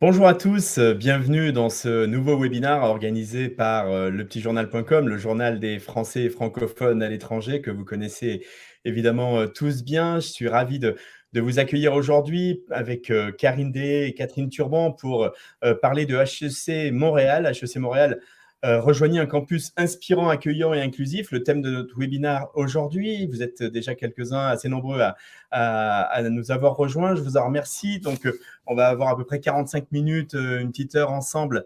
Bonjour à tous, bienvenue dans ce nouveau webinaire organisé par lepetitjournal.com, le journal des Français et francophones à l'étranger que vous connaissez évidemment tous bien. Je suis ravi de vous accueillir aujourd'hui avec Karine Day et Catherine Turban pour parler de HEC Montréal. HEC Montréal rejoignez un campus inspirant, accueillant et inclusif. Le thème de notre webinaire aujourd'hui, vous êtes déjà quelques-uns assez nombreux à nous avoir rejoints. Je vous en remercie. Donc, on va avoir à peu près 45 minutes, une petite heure ensemble.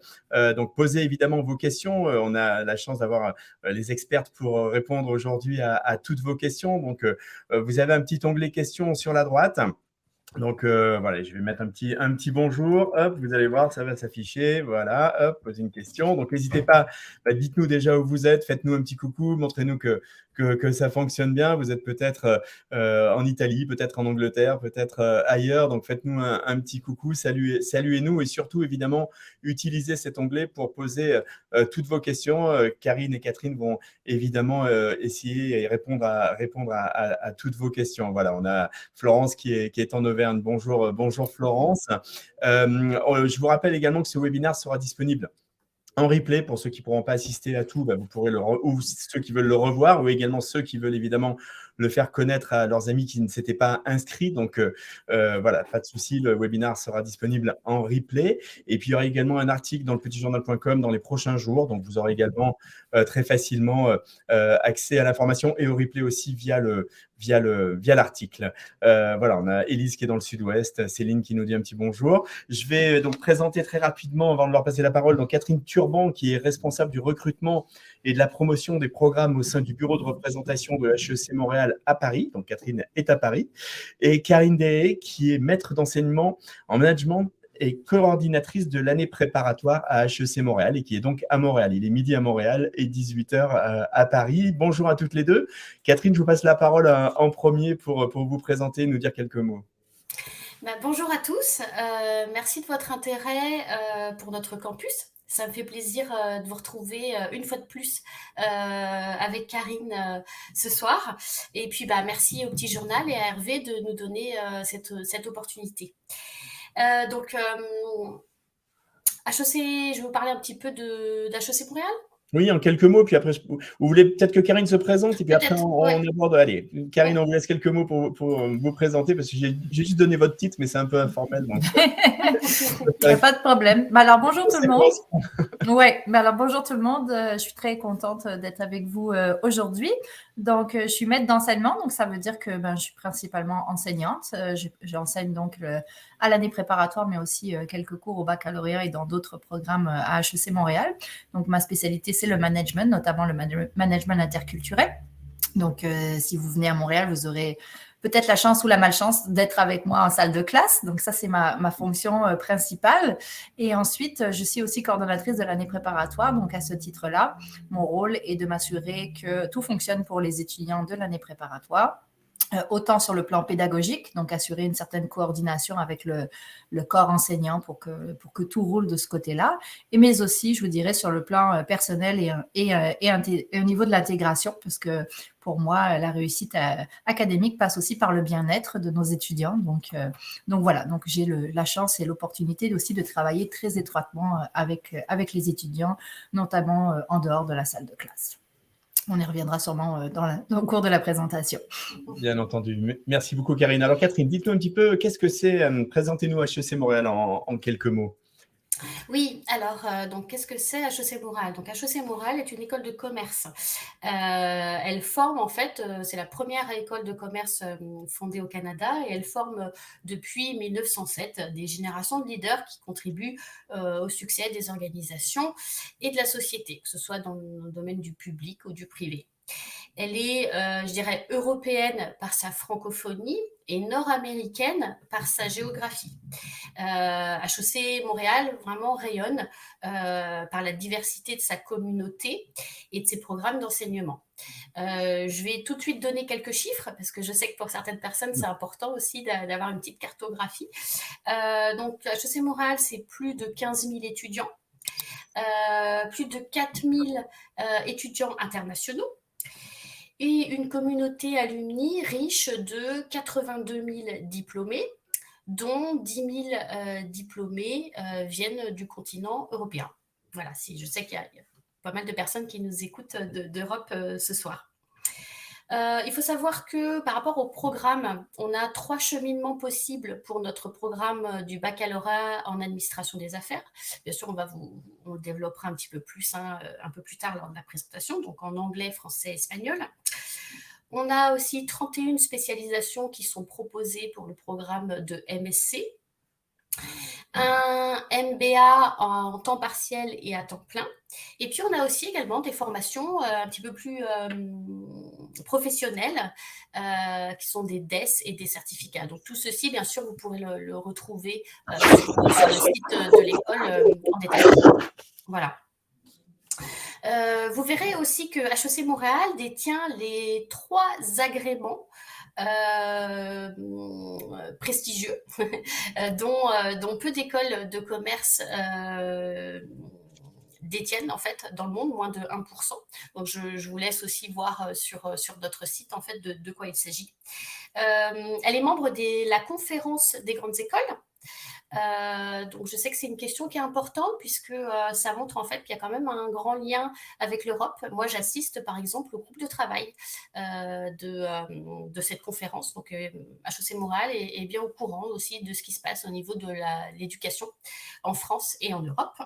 Donc, posez évidemment vos questions. On a la chance d'avoir les expertes pour répondre aujourd'hui à toutes vos questions. Donc, vous avez un petit onglet questions sur la droite. Donc voilà, je vais mettre un petit bonjour. Hop, vous allez voir, ça va s'afficher. Voilà, hop, posez une question. Donc n'hésitez pas, dites-nous déjà où vous êtes, faites-nous un petit coucou, montrez-nous que ça fonctionne bien. Vous êtes peut-être en Italie, peut-être en Angleterre, peut-être ailleurs. Donc faites-nous un petit coucou, saluez-nous et surtout évidemment utilisez cet onglet pour poser toutes vos questions. Karine et Catherine vont évidemment essayer et répondre à toutes vos questions. Voilà, on a Florence qui est en Auvergne. Bonjour, bonjour Florence. Je vous rappelle également que ce webinaire sera disponible en replay pour ceux qui ne pourront pas assister à tout, vous pourrez ou ceux qui veulent le revoir, ou également ceux qui veulent évidemment le faire connaître à leurs amis qui ne s'étaient pas inscrits. Donc voilà, pas de souci, le webinaire sera disponible en replay. Et puis il y aura également un article dans le petitjournal.com dans les prochains jours. Donc vous aurez également très facilement accès à l'information et au replay aussi via l'article. Voilà, on a Élise qui est dans le sud-ouest, Céline qui nous dit un petit bonjour. Je vais donc présenter très rapidement, avant de leur passer la parole, donc Catherine Turban, qui est responsable du recrutement et de la promotion des programmes au sein du bureau de représentation de HEC Montréal à Paris. Donc Catherine est à Paris. Et Karine Deshaies, qui est maître d'enseignement en management et coordinatrice de l'année préparatoire à HEC Montréal et qui est donc à Montréal. Il est midi à Montréal et 18h à Paris. Bonjour à toutes les deux. Catherine, je vous passe la parole en premier pour vous présenter et nous dire quelques mots. Bonjour à tous, merci de votre intérêt pour notre campus. Ça me fait plaisir de vous retrouver une fois de plus avec Karine ce soir. Et puis merci au Petit Journal et à Hervé de nous donner cette opportunité. HEC, je vais vous parler un petit peu d'HEC Montréal. Oui, en quelques mots, puis après, vous voulez peut-être que Karine se présente, et puis après, Peut-être, on ouais. aborde. Allez, Karine, on vous laisse quelques mots pour vous présenter, parce que j'ai juste donné votre titre, mais c'est un peu informel. Donc, Il n'y a pas de problème. Alors, bonjour tout le monde. séquence. Ouais, alors bonjour tout le monde. Je suis très contente d'être avec vous aujourd'hui. Donc, je suis maître d'enseignement, donc ça veut dire que je suis principalement enseignante. J'enseigne donc à l'année préparatoire, mais aussi quelques cours au baccalauréat et dans d'autres programmes à HEC Montréal. Donc, ma spécialité, c'est le management, notamment le management interculturel. Donc, si vous venez à Montréal, vous aurez peut-être la chance ou la malchance d'être avec moi en salle de classe. Donc, ça, c'est ma fonction principale. Et ensuite, je suis aussi coordonnatrice de l'année préparatoire. Donc, à ce titre-là, mon rôle est de m'assurer que tout fonctionne pour les étudiants de l'année préparatoire. Autant sur le plan pédagogique, donc assurer une certaine coordination avec le corps enseignant pour que tout roule de ce côté-là, mais aussi, je vous dirais, sur le plan personnel et au niveau de l'intégration, parce que pour moi, la réussite académique passe aussi par le bien-être de nos étudiants. Donc voilà, donc j'ai la chance et l'opportunité aussi de travailler très étroitement avec les étudiants, notamment en dehors de la salle de classe. On y reviendra sûrement dans le cours de la présentation. Bien entendu. Merci beaucoup, Karine. Alors, Catherine, dites-nous un petit peu, qu'est-ce que c'est, présentez-nous HEC Montréal en quelques mots. Oui, alors, donc qu'est-ce que c'est HEC Montréal? Donc HEC Montréal est une école de commerce. Elle forme en fait, c'est la première école de commerce fondée au Canada et elle forme depuis 1907 des générations de leaders qui contribuent au succès des organisations et de la société, que ce soit dans le domaine du public ou du privé. Elle est, je dirais, européenne par sa francophonie et nord-américaine par sa géographie. HEC Montréal vraiment rayonne par la diversité de sa communauté et de ses programmes d'enseignement. Je vais tout de suite donner quelques chiffres parce que je sais que pour certaines personnes, c'est important aussi d'avoir une petite cartographie. Donc, HEC Montréal, c'est plus de 15 000 étudiants, plus de 4 000 étudiants internationaux, et une communauté alumni riche de 82 000 diplômés, dont 10 000 diplômés viennent du continent européen. Voilà, je sais qu'il y a pas mal de personnes qui nous écoutent d'Europe ce soir. Il faut savoir que par rapport au programme, on a 3 cheminements possibles pour notre programme du baccalauréat en administration des affaires. Bien sûr, on le développera un petit peu plus, un peu plus tard lors de la présentation, donc en anglais, français, espagnol. On a aussi 31 spécialisations qui sont proposées pour le programme de MSc. Un MBA en temps partiel et à temps plein. Et puis, on a aussi également des formations un petit peu plus professionnelles, qui sont des DES et des certificats. Donc, tout ceci, bien sûr, vous pourrez le retrouver sur le site de l'école en détail. Voilà. Vous verrez aussi que HEC Montréal détient les 3 agréments prestigieux dont peu d'écoles de commerce détiennent en fait dans le monde, moins de 1%. Donc je vous laisse aussi voir sur notre site en fait de quoi il s'agit. Elle est membre de la conférence des grandes écoles. Donc je sais que c'est une question qui est importante puisque ça montre en fait qu'il y a quand même un grand lien avec l'Europe. Moi j'assiste par exemple au groupe de travail de cette conférence. Donc HEC Montréal est bien au courant aussi de ce qui se passe au niveau de l'éducation en France et en Europe.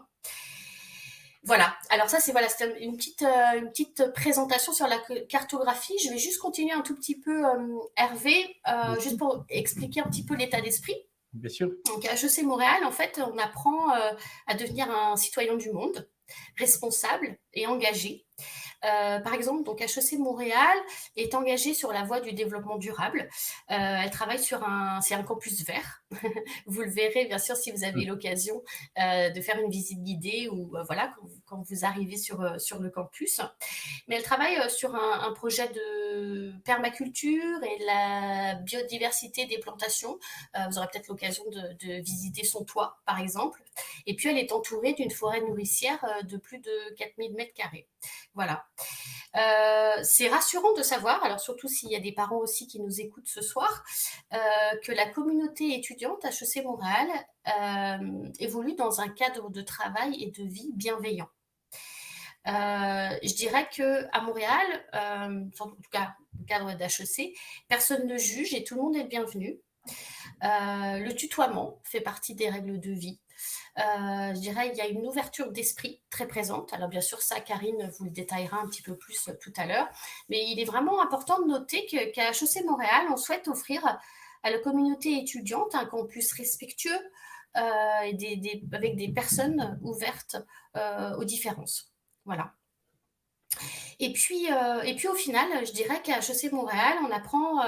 Voilà, alors ça c'était une petite présentation sur la cartographie. Je vais juste continuer un tout petit peu, Hervé, juste pour expliquer un petit peu l'état d'esprit. Bien sûr. Donc à HEC Montréal, en fait, on apprend à devenir un citoyen du monde, responsable et engagé. Par exemple, donc HEC Montréal est engagée sur la voie du développement durable. Elle travaille c'est un campus vert. Vous le verrez bien sûr si vous avez l'occasion de faire une visite guidée ou voilà quand vous arrivez sur le campus. Mais elle travaille sur un projet de permaculture et de la biodiversité des plantations. Vous aurez peut-être l'occasion de visiter son toit, par exemple. Et puis, elle est entourée d'une forêt nourricière de plus de 4000 mètres carrés. Voilà. C'est rassurant de savoir, alors surtout s'il y a des parents aussi qui nous écoutent ce soir, que la communauté étudiante HEC Montréal évolue dans un cadre de travail et de vie bienveillant. Je dirais qu'à Montréal, en tout cas au cadre d'HEC, personne ne juge et tout le monde est le bienvenu. Le tutoiement fait partie des règles de vie. Je dirais qu'il y a une ouverture d'esprit très présente. Alors bien sûr, ça, Karine vous le détaillera un petit peu plus tout à l'heure. Mais il est vraiment important de noter qu'à HEC Montréal, on souhaite offrir à la communauté étudiante un campus respectueux et avec des personnes ouvertes aux différences. Voilà. Et puis au final, je dirais qu'à HEC Montréal, on apprend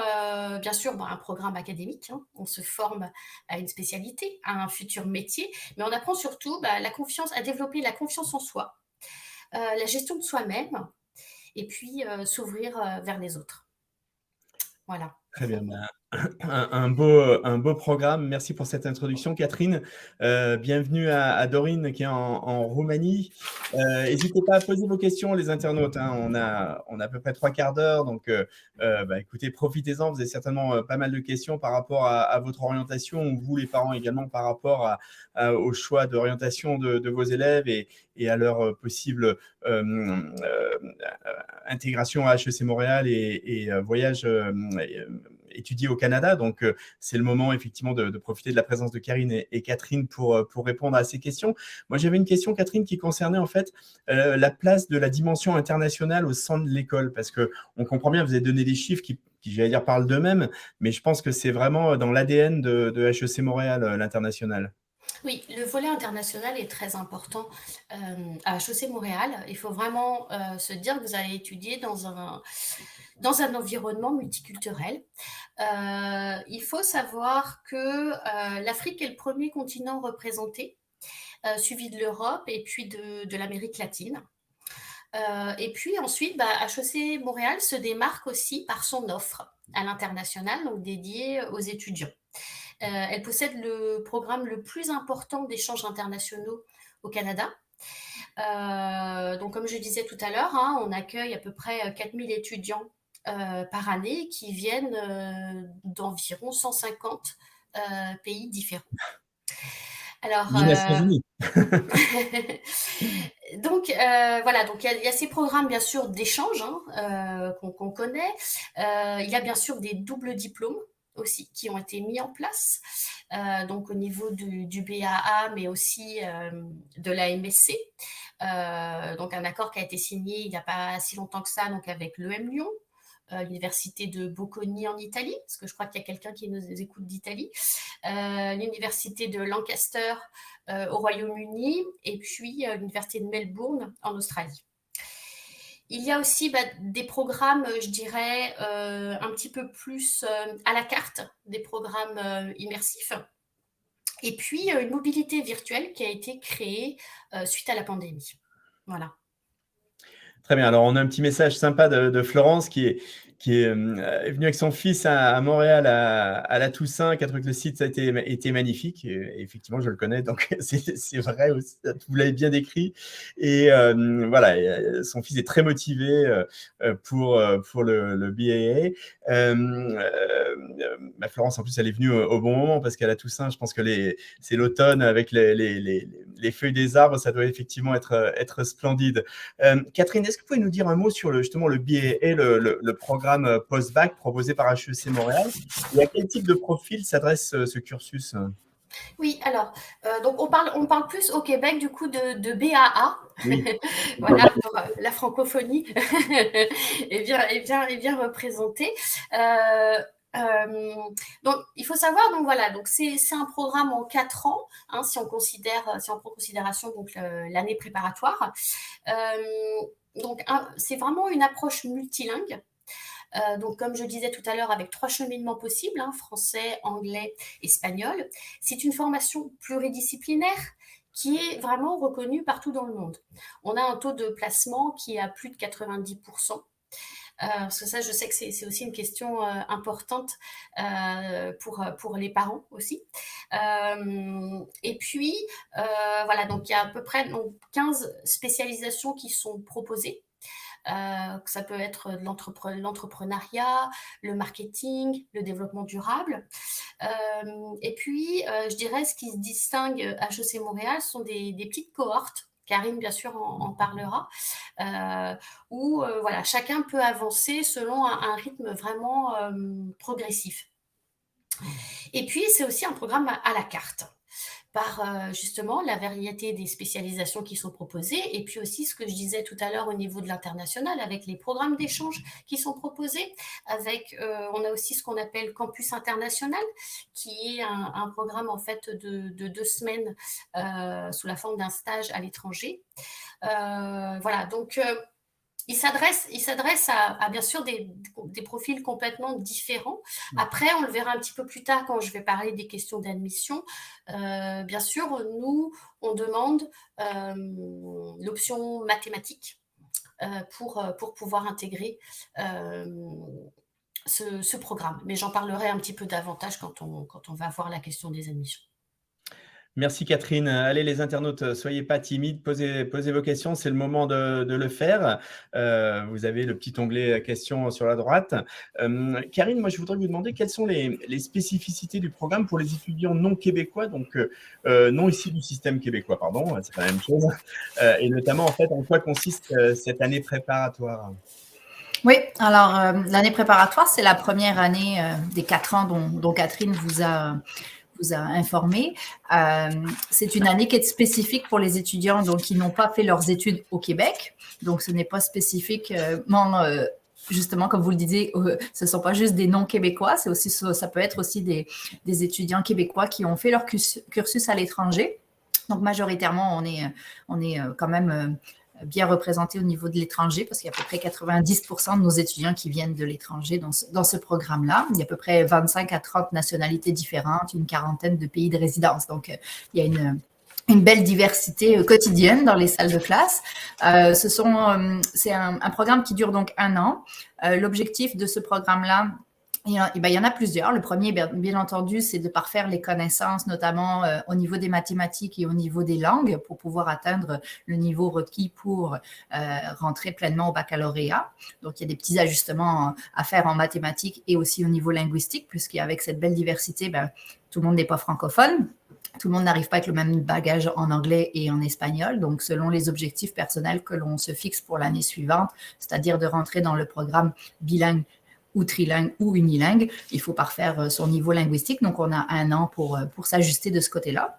bien sûr un programme académique, hein, on se forme à une spécialité, à un futur métier, mais on apprend surtout à développer la confiance en soi, la gestion de soi-même, et puis s'ouvrir vers les autres. Voilà. Très bien. Un beau programme. Merci pour cette introduction, Catherine. Bienvenue à Dorine qui est en Roumanie. N'hésitez pas à poser vos questions, les internautes. Hein. On a à peu près 3/4 d'heure. Donc, écoutez, profitez-en. Vous avez certainement pas mal de questions par rapport à votre orientation, ou vous, les parents, également par rapport au choix d'orientation de vos élèves et à leur possible intégration à HEC Montréal et voyage étudier au Canada. Donc, c'est le moment effectivement de profiter de la présence de Karine et Catherine pour répondre à ces questions. Moi, j'avais une question, Catherine, qui concernait en fait la place de la dimension internationale au sein de l'école, parce qu'on comprend bien, vous avez donné des chiffres qui j'allais dire, parlent d'eux-mêmes, mais je pense que c'est vraiment dans l'ADN de HEC Montréal, l'international. Oui, le volet international est très important à HEC Montréal. Il faut vraiment se dire que vous allez étudier dans un environnement multiculturel. Il faut savoir que l'Afrique est le premier continent représenté, suivi de l'Europe et puis de l'Amérique latine. Et puis ensuite, HEC Montréal se démarque aussi par son offre à l'international, donc dédiée aux étudiants. Elle possède le programme le plus important d'échanges internationaux au Canada. Donc, comme je disais tout à l'heure, hein, on accueille à peu près 4000 étudiants par année qui viennent d'environ 150 pays différents. Alors, 10 Nations Unies. donc voilà, donc il y a ces programmes bien sûr d'échange qu'on connaît. Il y a bien sûr des doubles diplômes aussi qui ont été mis en place, donc au niveau du BAA, mais aussi de la MSC. Donc un accord qui a été signé il n'y a pas si longtemps que ça, donc avec l'EM Lyon, l'université de Bocconi en Italie, parce que je crois qu'il y a quelqu'un qui nous écoute d'Italie, l'université de Lancaster au Royaume-Uni, et puis l'université de Melbourne en Australie. Il y a aussi des programmes, je dirais, un petit peu plus à la carte, des programmes immersifs. Et puis, une mobilité virtuelle qui a été créée suite à la pandémie. Voilà. Très bien. Alors, on a un petit message sympa de Florence qui est venue avec son fils à Montréal à la Toussaint, qui a trouvé que le site a été magnifique. Et effectivement, je le connais, donc c'est vrai aussi. Vous l'avez bien décrit. Et voilà, son fils est très motivé pour le BAA. Florence, en plus, elle est venue au bon moment parce qu'à la Toussaint, je pense que c'est l'automne avec les feuilles des arbres, ça doit effectivement être splendide. Catherine, est-ce que vous pouvez nous dire un mot sur justement le BAA, le programme post-bac proposé par HEC Montréal, et à quel type de profil s'adresse ce cursus? Oui, alors, donc on parle plus au Québec du coup de BAA, oui. Voilà, pour la francophonie est bien représentée. Donc, il faut savoir, donc voilà, donc c'est un programme en 4 ans, si on prend en considération donc l'année préparatoire. Donc, c'est vraiment une approche multilingue. Donc, comme je disais tout à l'heure, avec 3 cheminements possibles, français, anglais, espagnol. C'est une formation pluridisciplinaire qui est vraiment reconnue partout dans le monde. On a un taux de placement qui est à plus de 90%. Parce que ça, je sais que c'est aussi une question importante pour les parents aussi. Et puis, voilà, donc il y a à peu près 15 spécialisations qui sont proposées. Ça peut être l'entrepreneuriat, le marketing, le développement durable. Et puis, je dirais, ce qui se distingue à HEC Montréal sont des petites cohortes. Karine, bien sûr, en parlera, où voilà, chacun peut avancer selon un rythme vraiment progressif. Et puis, c'est aussi un programme à la carte, par justement la variété des spécialisations qui sont proposées, et puis aussi ce que je disais tout à l'heure au niveau de l'international, avec les programmes d'échange qui sont proposés, on a aussi ce qu'on appelle Campus International, qui est un programme en fait de 2 semaines sous la forme d'un stage à l'étranger. Voilà, donc il s'adresse à bien sûr des profils complètement différents. Après, on le verra un petit peu plus tard quand je vais parler des questions d'admission. Bien sûr, nous, on demande l'option mathématiques pour pouvoir intégrer ce programme. Mais j'en parlerai un petit peu davantage quand on va voir la question des admissions. Merci Catherine. Allez les internautes, soyez pas timides, posez vos questions, c'est le moment de le faire. Vous avez le petit onglet questions sur la droite. Karine, moi je voudrais vous demander quelles sont les spécificités du programme pour les étudiants non québécois, donc non issus du système québécois, pardon, c'est pas la même chose, et notamment en fait en quoi consiste cette année préparatoire? Oui, alors l'année préparatoire, c'est la première année des 4 ans dont Catherine vous a informé. C'est une année qui est spécifique pour les étudiants donc, qui n'ont pas fait leurs études au Québec. Donc, ce n'est pas spécifiquement, justement, comme vous le disiez, ce ne sont pas juste des non-québécois, ça peut être aussi des étudiants québécois qui ont fait leur cursus à l'étranger. Donc, majoritairement, on est quand même bien représenté au niveau de l'étranger parce qu'il y a à peu près 90% de nos étudiants qui viennent de l'étranger dans ce programme-là. Il y a à peu près 25 à 30 nationalités différentes, une quarantaine de pays de résidence. Donc, il y a une belle diversité quotidienne dans les salles de classe. C'est un programme qui dure donc 1 an. L'objectif de ce programme-là, il y en a plusieurs. Le premier, bien entendu, c'est de parfaire les connaissances, notamment au niveau des mathématiques et au niveau des langues, pour pouvoir atteindre le niveau requis pour rentrer pleinement au baccalauréat. Donc, il y a des petits ajustements à faire en mathématiques et aussi au niveau linguistique, puisqu'avec cette belle diversité, tout le monde n'est pas francophone. Tout le monde n'arrive pas avec le même bagage en anglais et en espagnol. Donc, selon les objectifs personnels que l'on se fixe pour l'année suivante, c'est-à-dire de rentrer dans le programme bilingue ou trilingue ou unilingue, il faut parfaire son niveau linguistique. Donc, on a 1 an pour s'ajuster de ce côté-là.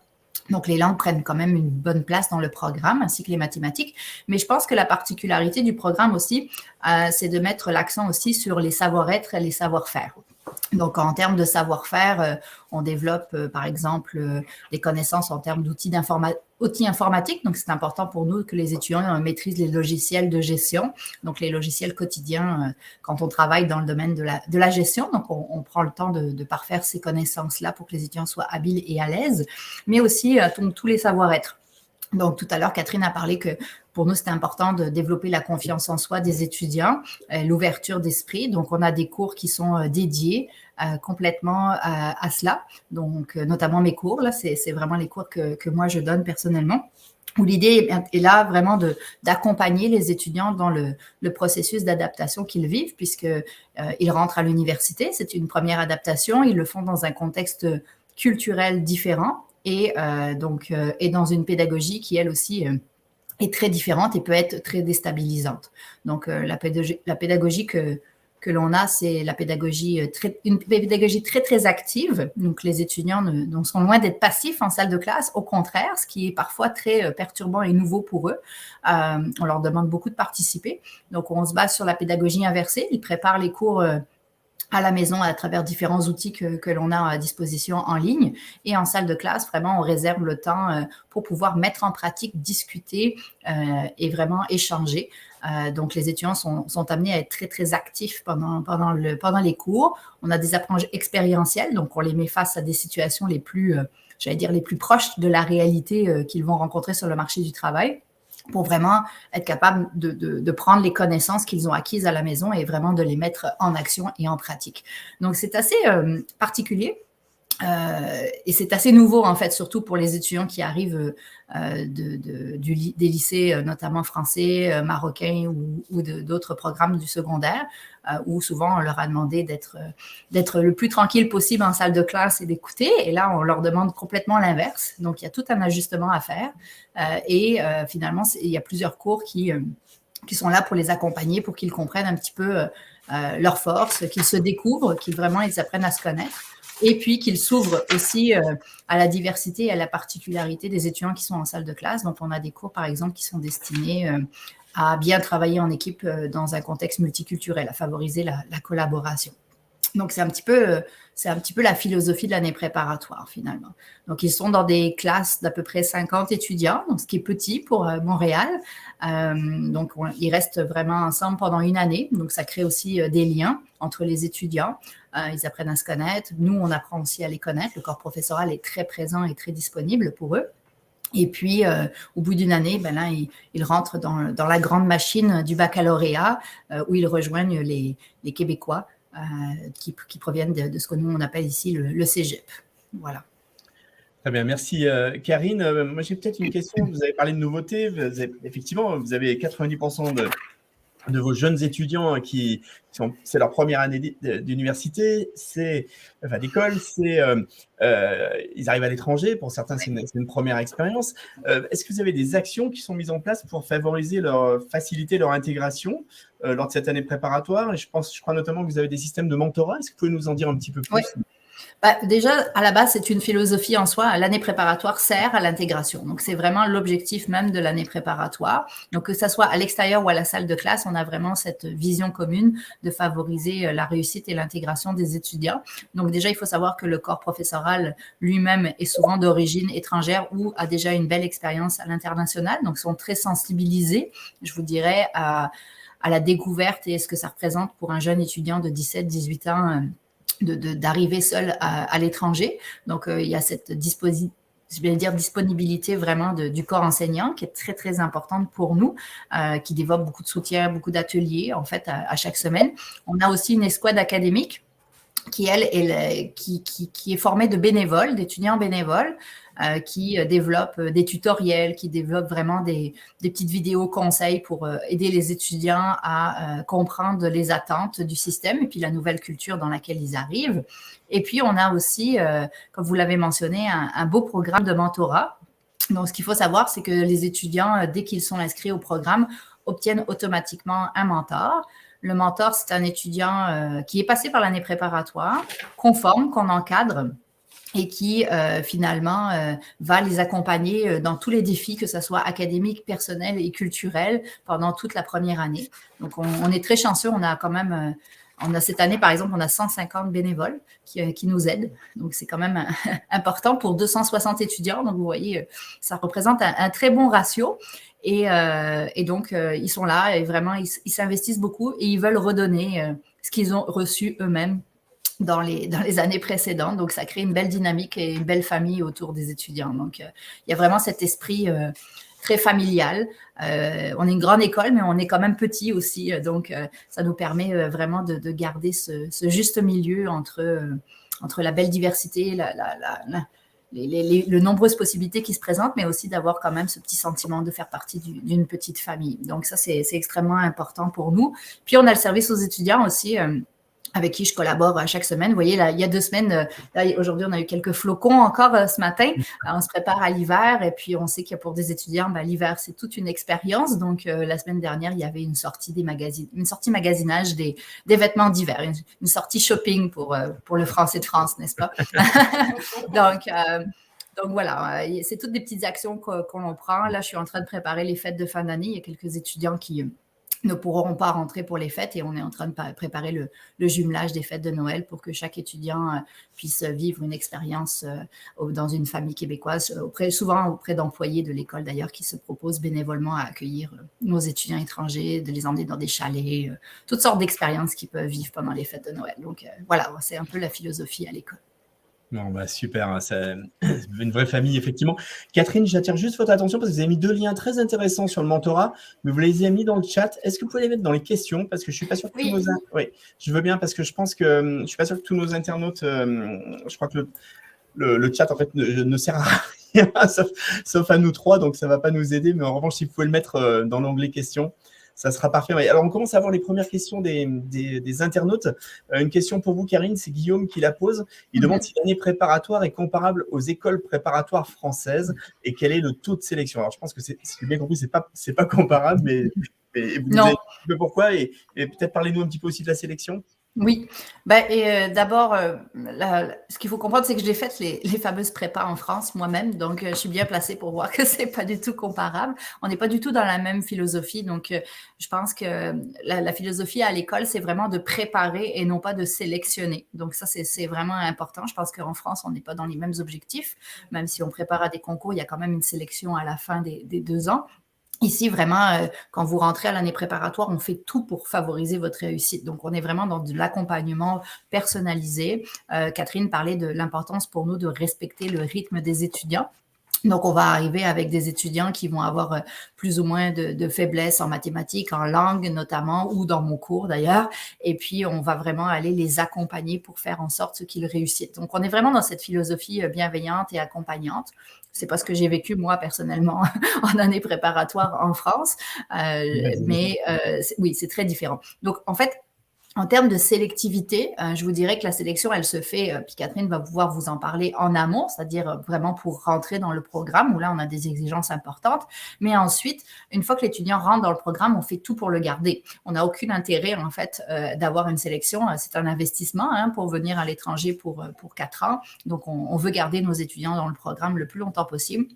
Donc, les langues prennent quand même une bonne place dans le programme, ainsi que les mathématiques. Mais je pense que la particularité du programme aussi, c'est de mettre l'accent aussi sur les savoir-être et les savoir-faire. Donc, en termes de savoir-faire, on développe, par exemple, des connaissances en termes outils informatiques. Donc, c'est important pour nous que les étudiants maîtrisent les logiciels de gestion, donc les logiciels quotidiens quand on travaille dans le domaine de la gestion. Donc, on prend le temps de parfaire ces connaissances-là pour que les étudiants soient habiles et à l'aise, mais aussi tous les savoir-être. Donc, tout à l'heure, Catherine a parlé que pour nous, c'était important de développer la confiance en soi des étudiants, l'ouverture d'esprit. Donc, on a des cours qui sont dédiés complètement à cela. Donc, notamment mes cours, là, c'est vraiment les cours que moi, je donne personnellement, où l'idée est là vraiment d'accompagner les étudiants dans le processus d'adaptation qu'ils vivent, puisqu'ils rentrent à l'université. C'est une première adaptation. Ils le font dans un contexte culturel différent et dans une pédagogie qui, elle aussi, est très différente et peut être très déstabilisante. Donc, la pédagogie que l'on a, c'est une pédagogie très, très active. Donc, les étudiants sont loin d'être passifs en salle de classe. Au contraire, ce qui est parfois très perturbant et nouveau pour eux. On leur demande beaucoup de participer. Donc, on se base sur la pédagogie inversée. Ils préparent les cours à la maison à travers différents outils que l'on a à disposition en ligne. Et en salle de classe, vraiment, on réserve le temps pour pouvoir mettre en pratique, discuter et vraiment échanger. Donc, les étudiants sont amenés à être très, très actifs pendant les cours. On a des approches expérientielles, donc on les met face à des situations les plus proches de la réalité qu'ils vont rencontrer sur le marché du travail, pour vraiment être capable de prendre les connaissances qu'ils ont acquises à la maison et vraiment de les mettre en action et en pratique. Donc, c'est assez particulier. Et c'est assez nouveau, en fait, surtout pour les étudiants qui arrivent des lycées, notamment français, marocains ou d'autres programmes du secondaire, où souvent on leur a demandé d'être le plus tranquille possible en salle de classe et d'écouter. Et là, on leur demande complètement l'inverse. Donc, il y a tout un ajustement à faire. Finalement, il y a plusieurs cours qui sont là pour les accompagner, pour qu'ils comprennent un petit peu leurs forces, qu'ils se découvrent, ils apprennent à se connaître. Et puis qu'ils s'ouvrent aussi à la diversité et à la particularité des étudiants qui sont en salle de classe. Donc, on a des cours, par exemple, qui sont destinés à bien travailler en équipe dans un contexte multiculturel, à favoriser la collaboration. Donc, c'est un petit peu la philosophie de l'année préparatoire, finalement. Donc, ils sont dans des classes d'à peu près 50 étudiants, donc ce qui est petit pour Montréal. Donc, ils restent vraiment ensemble pendant 1 année. Donc, ça crée aussi des liens entre les étudiants. Ils apprennent à se connaître. Nous, on apprend aussi à les connaître. Le corps professoral est très présent et très disponible pour eux. Et puis, au bout d'1 année, là, ils rentrent dans la grande machine du baccalauréat où ils rejoignent les Québécois qui proviennent de ce que nous, on appelle ici le cégep. Voilà. Très bien, merci Karine. Moi, j'ai peut-être une question. Vous avez parlé de nouveautés. Effectivement, vous avez 90% de vos jeunes étudiants c'est leur première année d'université, d'école, ils arrivent à l'étranger. Pour certains, c'est une première expérience. Est-ce que vous avez des actions qui sont mises en place pour faciliter leur intégration lors de cette année préparatoire? Et je crois notamment que vous avez des systèmes de mentorat. Est-ce que vous pouvez nous en dire un petit peu plus? Oui. Déjà, à la base, c'est une philosophie en soi. L'année préparatoire sert à l'intégration. Donc, c'est vraiment l'objectif même de l'année préparatoire. Donc, que ça soit à l'extérieur ou à la salle de classe, on a vraiment cette vision commune de favoriser la réussite et l'intégration des étudiants. Donc, déjà, il faut savoir que le corps professoral lui-même est souvent d'origine étrangère ou a déjà une belle expérience à l'international. Donc, ils sont très sensibilisés, je vous dirais, à la découverte et ce que ça représente pour un jeune étudiant de 17-18 ans d'arriver seul à l'étranger. Donc, il y a cette disponibilité vraiment du corps enseignant qui est très, très importante pour nous, qui développe beaucoup de soutien, beaucoup d'ateliers, en fait, à chaque semaine. On a aussi une escouade académique qui est formée de bénévoles, d'étudiants bénévoles, qui développent des tutoriels, qui développent vraiment des petites vidéos conseils pour aider les étudiants à comprendre les attentes du système et puis la nouvelle culture dans laquelle ils arrivent. Et puis, on a aussi, comme vous l'avez mentionné, un beau programme de mentorat. Donc, ce qu'il faut savoir, c'est que les étudiants, dès qu'ils sont inscrits au programme, obtiennent automatiquement un mentor. Le mentor, c'est un étudiant qui est passé par l'année préparatoire, qu'on forme, qu'on encadre et qui finalement va les accompagner dans tous les défis, que ce soit académiques, personnels et culturels pendant toute la première année. Donc, on est très chanceux. On a quand même, cette année, par exemple, on a 150 bénévoles qui nous aident. Donc, c'est quand même important pour 260 étudiants. Donc, vous voyez, ça représente un très bon ratio. Et donc, ils sont là et vraiment, ils s'investissent beaucoup et ils veulent redonner ce qu'ils ont reçu eux-mêmes dans les années précédentes. Donc, ça crée une belle dynamique et une belle famille autour des étudiants. Donc, il y a vraiment cet esprit très familial. On est une grande école, mais on est quand même petit aussi. Donc, ça nous permet vraiment de garder ce juste milieu entre la belle diversité, les nombreuses possibilités qui se présentent, mais aussi d'avoir quand même ce petit sentiment de faire partie d'une petite famille. Donc, ça, c'est extrêmement important pour nous. Puis, on a le service aux étudiants aussi, avec qui je collabore chaque semaine. Vous voyez, là, il y a 2 semaines, aujourd'hui, on a eu quelques flocons encore ce matin. On se prépare à l'hiver et puis on sait que pour des étudiants, l'hiver, c'est toute une expérience. Donc, la semaine dernière, il y avait une sortie magasinage des vêtements d'hiver, une sortie shopping pour le Français de France, n'est-ce pas? Donc voilà, c'est toutes des petites actions qu'on prend. Là, je suis en train de préparer les fêtes de fin d'année. Il y a quelques étudiants qui ne pourront pas rentrer pour les fêtes et on est en train de préparer le jumelage des fêtes de Noël pour que chaque étudiant puisse vivre une expérience dans une famille québécoise, souvent auprès d'employés de l'école d'ailleurs qui se proposent bénévolement à accueillir nos étudiants étrangers, de les emmener dans des chalets, toutes sortes d'expériences qu'ils peuvent vivre pendant les fêtes de Noël. Donc voilà, c'est un peu la philosophie à l'école. Bon, super, c'est une vraie famille, effectivement. Catherine, j'attire juste votre attention parce que vous avez mis 2 liens très intéressants sur le mentorat, mais vous les avez mis dans le chat. Est-ce que vous pouvez les mettre dans les questions? Parce que je suis pas sûr que Oui. Oui, je veux bien parce que je pense que je suis pas sûr que tous nos internautes, je crois que le chat, en fait, ne sert à rien, sauf à nous 3, donc ça va pas nous aider. Mais en revanche, si vous pouvez le mettre dans l'onglet questions, ça sera parfait. Alors, on commence à avoir les premières questions des internautes. Une question pour vous, Karine, c'est Guillaume qui la pose. Il demande si l'année préparatoire est comparable aux écoles préparatoires françaises et quel est le taux de sélection. Alors, je pense que si j'ai bien compris, c'est pas comparable, mais vous Non. avez un petit peu pourquoi et peut-être parlez-nous un petit peu aussi de la sélection. Oui, d'abord, ce qu'il faut comprendre, c'est que j'ai fait les fameuses prépas en France moi-même, donc je suis bien placée pour voir que c'est pas du tout comparable. On n'est pas du tout dans la même philosophie, donc je pense que la philosophie à l'école, c'est vraiment de préparer et non pas de sélectionner. Donc ça, c'est vraiment important. Je pense qu'en France, on n'est pas dans les mêmes objectifs, même si on prépare à des concours, il y a quand même une sélection à la fin des 2 ans. Ici, vraiment, quand vous rentrez à l'année préparatoire, on fait tout pour favoriser votre réussite. Donc, on est vraiment dans de l'accompagnement personnalisé. Catherine parlait de l'importance pour nous de respecter le rythme des étudiants. Donc, on va arriver avec des étudiants qui vont avoir plus ou moins de faiblesse en mathématiques, en langue notamment, ou dans mon cours d'ailleurs. Et puis, on va vraiment aller les accompagner pour faire en sorte qu'ils réussissent. Donc, on est vraiment dans cette philosophie bienveillante et accompagnante. C'est pas ce que j'ai vécu moi personnellement en année préparatoire en France, mais oui, c'est très différent. Donc, en fait, en termes de sélectivité, je vous dirais que la sélection, elle se fait, puis Catherine va pouvoir vous en parler en amont, c'est-à-dire vraiment pour rentrer dans le programme, où là, on a des exigences importantes. Mais ensuite, une fois que l'étudiant rentre dans le programme, on fait tout pour le garder. On n'a aucun intérêt, en fait, d'avoir une sélection. C'est un investissement pour venir à l'étranger pour 4 ans. Donc, on veut garder nos étudiants dans le programme le plus longtemps possible.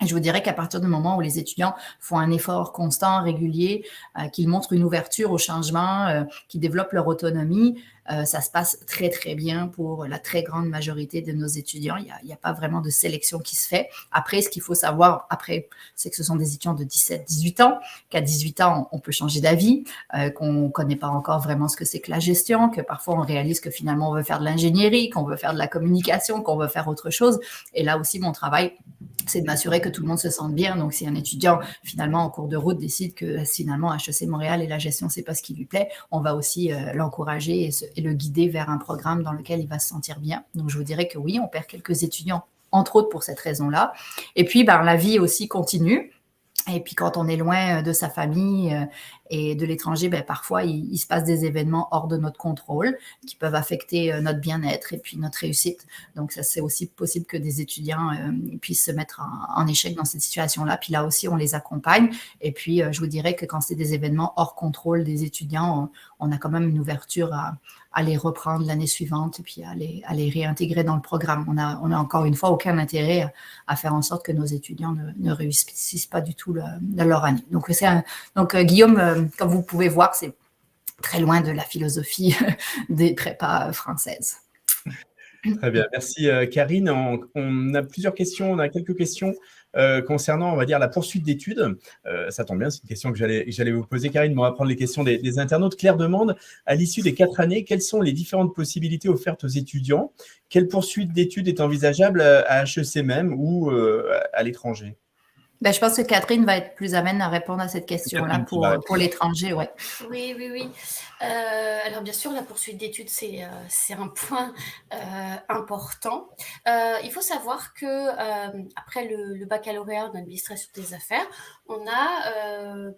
Et je vous dirais qu'à partir du moment où les étudiants font un effort constant, régulier, qu'ils montrent une ouverture au changement, qu'ils développent leur autonomie, ça se passe très, très bien pour la très grande majorité de nos étudiants. Il n'y a pas vraiment de sélection qui se fait. Après, ce qu'il faut savoir, c'est que ce sont des étudiants de 17, 18 ans, qu'à 18 ans, on peut changer d'avis, qu'on ne connaît pas encore vraiment ce que c'est que la gestion, que parfois on réalise que finalement on veut faire de l'ingénierie, qu'on veut faire de la communication, qu'on veut faire autre chose. Et là aussi, mon travail, c'est de m'assurer que tout le monde se sente bien. Donc, si un étudiant, finalement, en cours de route, décide que finalement HEC Montréal et la gestion, c'est pas ce qui lui plaît, on va aussi l'encourager et le guider vers un programme dans lequel il va se sentir bien. Donc, je vous dirais que oui, on perd quelques étudiants, entre autres pour cette raison-là. Et puis, la vie aussi continue. Et puis, quand on est loin de sa famille et de l'étranger, parfois, il se passe des événements hors de notre contrôle qui peuvent affecter notre bien-être et puis notre réussite. Donc, ça, c'est aussi possible que des étudiants puissent se mettre en échec dans cette situation-là. Puis là aussi, on les accompagne. Et puis, je vous dirais que quand c'est des événements hors contrôle des étudiants, on a quand même une ouverture à les reprendre l'année suivante et puis à les réintégrer dans le programme. On a encore une fois aucun intérêt à faire en sorte que nos étudiants ne réussissent pas du tout de leur année. Donc, Guillaume, comme vous pouvez voir, c'est très loin de la philosophie des prépas françaises. Très bien, merci Karine. On a plusieurs questions, on a quelques questions concernant, on va dire, la poursuite d'études. Ça tombe bien, c'est une question que j'allais vous poser, Karine, mais on va prendre les questions des internautes. Claire demande, à l'issue des 4 années, quelles sont les différentes possibilités offertes aux étudiants? Quelle poursuite d'études est envisageable à HEC même ou à l'étranger? Je pense que Catherine va être plus amène à répondre à cette question-là pour l'étranger. Ouais. Oui. Alors, bien sûr, la poursuite d'études, c'est un point important. Il faut savoir que après le baccalauréat en administration des affaires, on a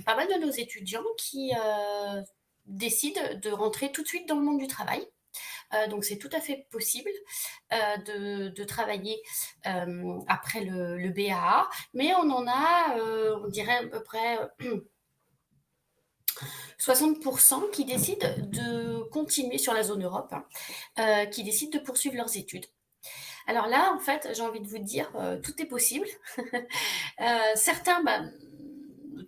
pas mal de nos étudiants qui décident de rentrer tout de suite dans le monde du travail. Donc, c'est tout à fait possible de travailler après le BAA, mais on en a, on dirait à peu près 60% qui décident de continuer sur la zone Europe, qui décident de poursuivre leurs études. Alors là, en fait, j'ai envie de vous dire, tout est possible. Certains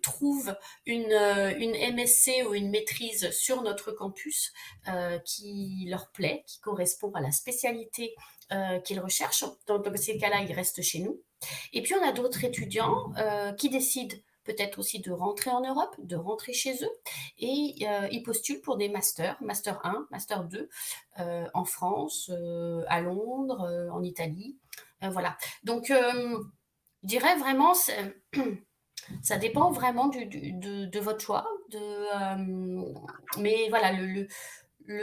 trouvent une MSc ou une maîtrise sur notre campus qui leur plaît, qui correspond à la spécialité qu'ils recherchent. Dans ces cas-là, ils restent chez nous. Et puis, on a d'autres étudiants qui décident peut-être aussi de rentrer en Europe, de rentrer chez eux, et ils postulent pour des masters, Master 1, Master 2, en France, à Londres, en Italie. Voilà. Donc, je dirais vraiment... Ça dépend vraiment de votre choix. Mais voilà, le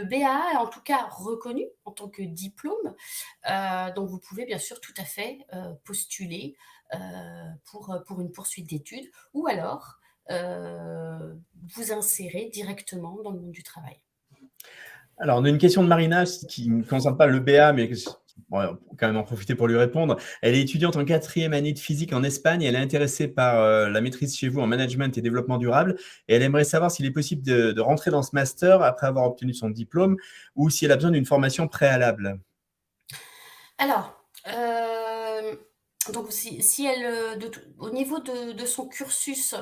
BA est en tout cas reconnu en tant que diplôme. Donc, vous pouvez bien sûr tout à fait postuler pour une poursuite d'études ou alors vous insérer directement dans le monde du travail. Alors, on a une question de Marina qui ne concerne pas le BA, mais on va quand même en profiter pour lui répondre. Elle est étudiante en 4e année de physique en Espagne. Elle est intéressée par la maîtrise chez vous en management et développement durable. Et elle aimerait savoir s'il est possible de rentrer dans ce master après avoir obtenu son diplôme ou si elle a besoin d'une formation préalable. Alors, donc si elle, au niveau de son cursus,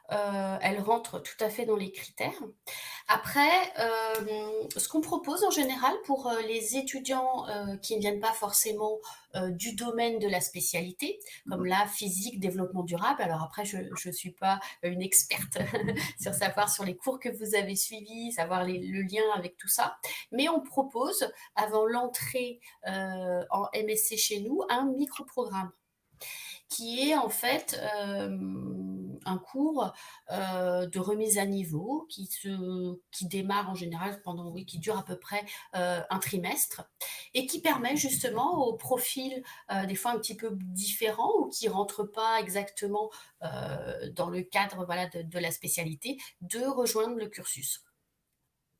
elle rentre tout à fait dans les critères. Après, ce qu'on propose en général pour les étudiants qui ne viennent pas forcément du domaine de la spécialité, comme la physique, développement durable. Alors après, je ne suis pas une experte sur savoir sur les cours que vous avez suivis, savoir le lien avec tout ça. Mais on propose, avant l'entrée en MSc chez nous, un micro-programme qui est en fait un cours de remise à niveau qui démarre en général qui dure à peu près un trimestre et qui permet justement aux profils des fois un petit peu différents ou qui ne rentrent pas exactement dans le cadre de la spécialité de rejoindre le cursus.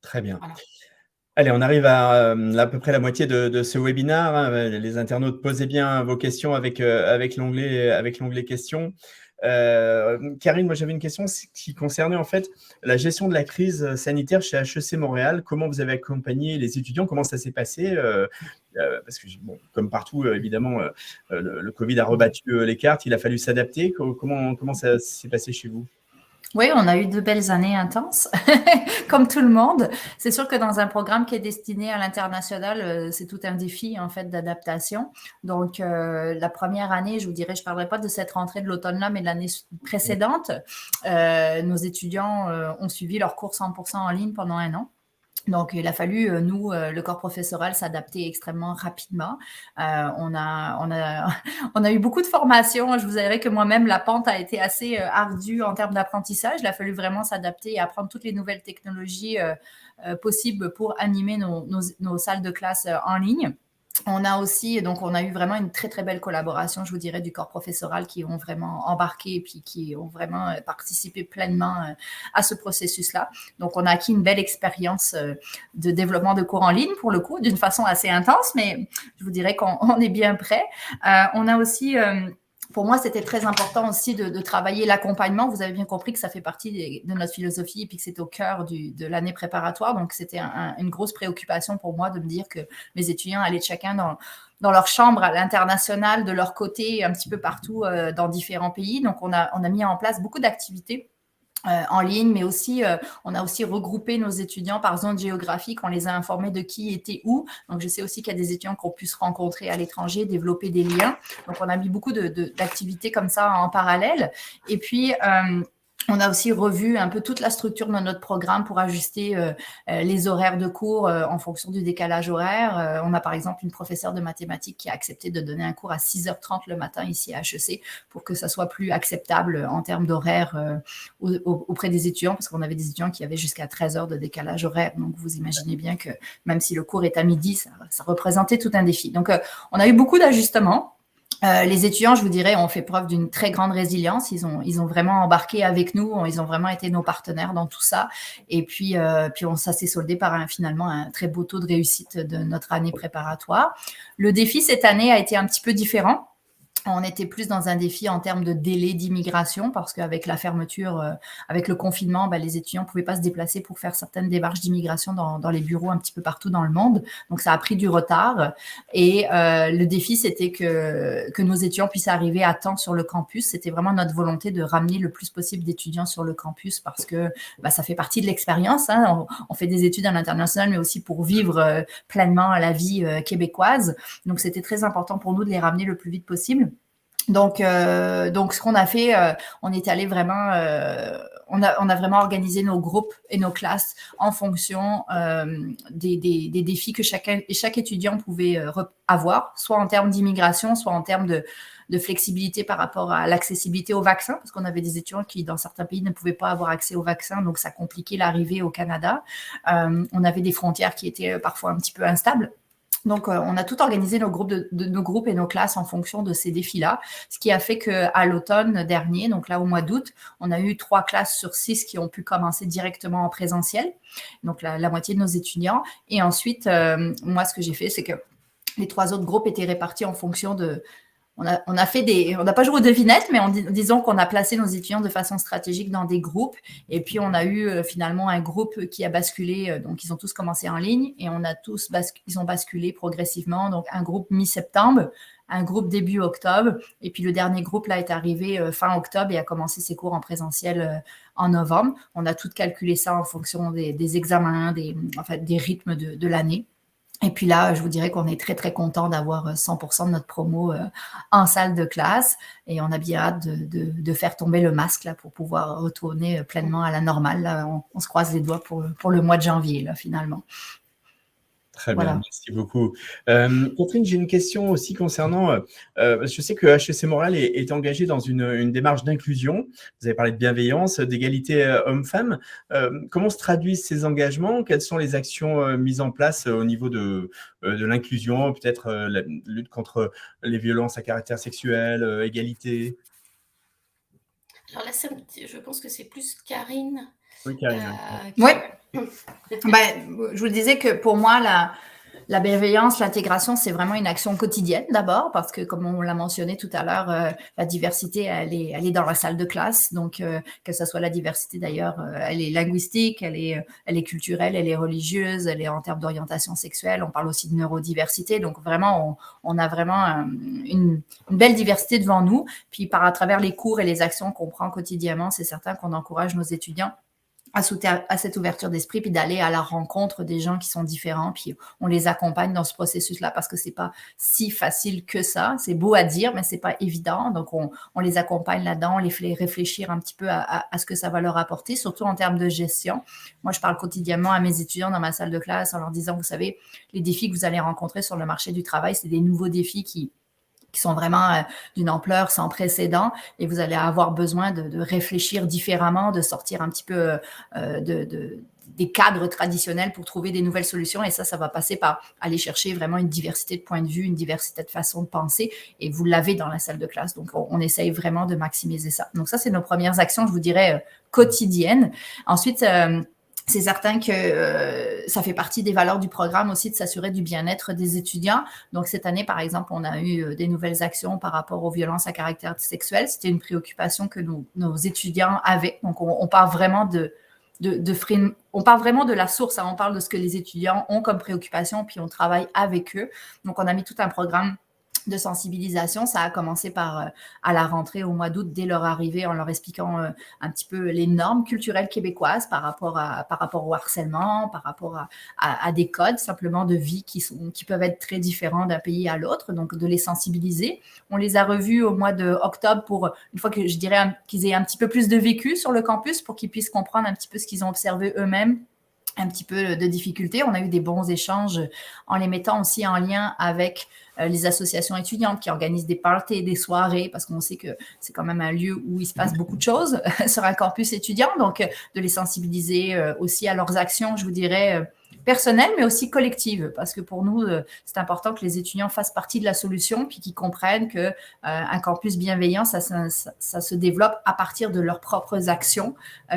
Très bien. Voilà. Allez, on arrive à peu près la moitié de ce webinaire, hein. Les internautes, posez bien vos questions avec l'onglet questions. Karine, moi j'avais une question qui concernait en fait la gestion de la crise sanitaire chez HEC Montréal. Comment vous avez accompagné les étudiants? Comment ça s'est passé? Parce que, comme partout, évidemment, le Covid a rebattu les cartes. Il a fallu s'adapter. Comment ça s'est passé chez vous? Oui, on a eu de belles années intenses, comme tout le monde. C'est sûr que dans un programme qui est destiné à l'international, c'est tout un défi en fait d'adaptation. Donc, la première année, je vous dirais, je ne parlerai pas de cette rentrée de l'automne-là, mais de l'année précédente, nos étudiants ont suivi leur cours 100% en ligne pendant 1 an. Donc, il a fallu, nous, le corps professoral, s'adapter extrêmement rapidement. On a eu beaucoup de formations. Je vous dirais que moi-même, la pente a été assez ardue en termes d'apprentissage. Il a fallu vraiment s'adapter et apprendre toutes les nouvelles technologies possibles pour animer nos salles de classe en ligne. On a eu vraiment une très, très belle collaboration, je vous dirais, du corps professoral qui ont vraiment embarqué et puis qui ont vraiment participé pleinement à ce processus-là. Donc, on a acquis une belle expérience de développement de cours en ligne, pour le coup, d'une façon assez intense, mais je vous dirais qu'on est bien prêt. On a aussi... pour moi, c'était très important aussi de travailler l'accompagnement. Vous avez bien compris que ça fait partie de notre philosophie et puis que c'est au cœur de l'année préparatoire. Donc, c'était une grosse préoccupation pour moi de me dire que mes étudiants allaient chacun dans leur chambre à l'international, de leur côté, un petit peu partout dans différents pays. Donc, on a mis en place beaucoup d'activités en ligne, mais aussi, on a aussi regroupé nos étudiants par zone géographique. On les a informés de qui était où. Donc, je sais aussi qu'il y a des étudiants qu'on pu se rencontrer à l'étranger, développer des liens. Donc, on a mis beaucoup d'activités comme ça en parallèle. Et puis, on a aussi revu un peu toute la structure de notre programme pour ajuster les horaires de cours en fonction du décalage horaire. On a par exemple une professeure de mathématiques qui a accepté de donner un cours à 6h30 le matin ici à HEC pour que ça soit plus acceptable en termes d'horaire auprès des étudiants, parce qu'on avait des étudiants qui avaient jusqu'à 13 heures de décalage horaire. Donc, vous imaginez bien que même si le cours est à midi, ça représentait tout un défi. Donc, on a eu beaucoup d'ajustements. Les étudiants, je vous dirais, ont fait preuve d'une très grande résilience. Ils ont vraiment embarqué avec nous. Ils ont vraiment été nos partenaires dans tout ça. Et puis ça s'est soldé par finalement un très beau taux de réussite de notre année préparatoire. Le défi cette année a été un petit peu différent. On était plus dans un défi en termes de délai d'immigration parce qu'avec la fermeture, avec le confinement, les étudiants ne pouvaient pas se déplacer pour faire certaines démarches d'immigration dans les bureaux un petit peu partout dans le monde. Donc, ça a pris du retard. Et le défi, c'était que nos étudiants puissent arriver à temps sur le campus. C'était vraiment notre volonté de ramener le plus possible d'étudiants sur le campus parce que ça fait partie de l'expérience. Hein. On fait des études à l'international, mais aussi pour vivre pleinement la vie québécoise. Donc, c'était très important pour nous de les ramener le plus vite possible. Donc, ce qu'on a fait, on est allé vraiment, on a vraiment organisé nos groupes et nos classes en fonction des défis que chaque étudiant pouvait avoir, soit en termes d'immigration, soit en termes de flexibilité par rapport à l'accessibilité au vaccin, parce qu'on avait des étudiants qui, dans certains pays, ne pouvaient pas avoir accès au vaccin, donc ça compliquait l'arrivée au Canada. On avait des frontières qui étaient parfois un petit peu instables. Donc, on a tout organisé nos groupes et nos classes en fonction de ces défis-là, ce qui a fait qu'à l'automne dernier, donc là au mois d'août, on a eu 3 classes sur 6 qui ont pu commencer directement en présentiel, donc la moitié de nos étudiants. Et ensuite, moi, ce que j'ai fait, c'est que les 3 autres groupes étaient répartis en fonction de... On n'a pas joué aux devinettes, mais disons qu'on a placé nos étudiants de façon stratégique dans des groupes. Et puis, on a eu finalement un groupe qui a basculé. Donc, ils ont tous commencé en ligne et ils ont basculé progressivement. Donc, un groupe mi-septembre, un groupe début octobre. Et puis, le dernier groupe là est arrivé fin octobre et a commencé ses cours en présentiel en novembre. On a tout calculé ça en fonction des examens, des rythmes de l'année. Et puis là, je vous dirais qu'on est très, très content d'avoir 100% de notre promo en salle de classe. Et on a bien hâte de faire tomber le masque là, pour pouvoir retourner pleinement à la normale. Là, on se croise les doigts pour le mois de janvier, là, finalement. Très bien, merci beaucoup. Catherine, j'ai une question aussi concernant, je sais que HEC Montréal est engagé dans une démarche d'inclusion. Vous avez parlé de bienveillance, d'égalité hommes-femmes. Comment se traduisent ces engagements? Quelles sont les actions mises en place au niveau de l'inclusion, peut-être la lutte contre les violences à caractère sexuel, égalité? Alors là, je pense que c'est plus Karine. Oui, Karine. Oui. Je vous disais que pour moi, la bienveillance, l'intégration, c'est vraiment une action quotidienne d'abord, parce que comme on l'a mentionné tout à l'heure, la diversité, elle est dans la salle de classe. Donc, que ce soit la diversité d'ailleurs, elle est linguistique, elle est culturelle, elle est religieuse, elle est en termes d'orientation sexuelle. On parle aussi de neurodiversité. Donc, vraiment, on a vraiment une belle diversité devant nous. Puis, à travers les cours et les actions qu'on prend quotidiennement, c'est certain qu'on encourage nos étudiants à cette ouverture d'esprit, puis d'aller à la rencontre des gens qui sont différents, puis on les accompagne dans ce processus-là parce que c'est pas si facile que ça. C'est beau à dire, mais c'est pas évident. Donc, on les accompagne là-dedans, on les fait réfléchir un petit peu à ce que ça va leur apporter, surtout en termes de gestion. Moi, je parle quotidiennement à mes étudiants dans ma salle de classe en leur disant, vous savez, les défis que vous allez rencontrer sur le marché du travail, c'est des nouveaux défis qui sont vraiment d'une ampleur sans précédent et vous allez avoir besoin de réfléchir différemment, de sortir un petit peu des cadres traditionnels pour trouver des nouvelles solutions et ça va passer par aller chercher vraiment une diversité de points de vue, une diversité de façons de penser et vous l'avez dans la salle de classe. Donc, on essaye vraiment de maximiser ça. Donc, ça, c'est nos premières actions, je vous dirais, quotidiennes. Ensuite, c'est certain que ça fait partie des valeurs du programme aussi de s'assurer du bien-être des étudiants. Donc, cette année, par exemple, on a eu des nouvelles actions par rapport aux violences à caractère sexuel. C'était une préoccupation que nos étudiants avaient. Donc, on part vraiment on parle vraiment de la source. On parle de ce que les étudiants ont comme préoccupation, puis on travaille avec eux. Donc, on a mis tout un programme de sensibilisation. Ça a commencé par à la rentrée au mois d'août, dès leur arrivée, en leur expliquant un petit peu les normes culturelles québécoises par rapport au harcèlement, par rapport à des codes simplement de vie qui peuvent être très différents d'un pays à l'autre, donc de les sensibiliser. On les a revus au mois d'octobre pour, une fois que je dirais qu'ils aient un petit peu plus de vécu sur le campus pour qu'ils puissent comprendre un petit peu ce qu'ils ont observé eux-mêmes, un petit peu de difficultés. On a eu des bons échanges en les mettant aussi en lien avec les associations étudiantes qui organisent des parties, des soirées, parce qu'on sait que c'est quand même un lieu où il se passe beaucoup de choses sur un campus étudiant. Donc, de les sensibiliser aussi à leurs actions, je vous dirais, personnelles, mais aussi collectives, parce que pour nous, c'est important que les étudiants fassent partie de la solution, puis qu'ils comprennent que un campus bienveillant, ça se développe à partir de leurs propres actions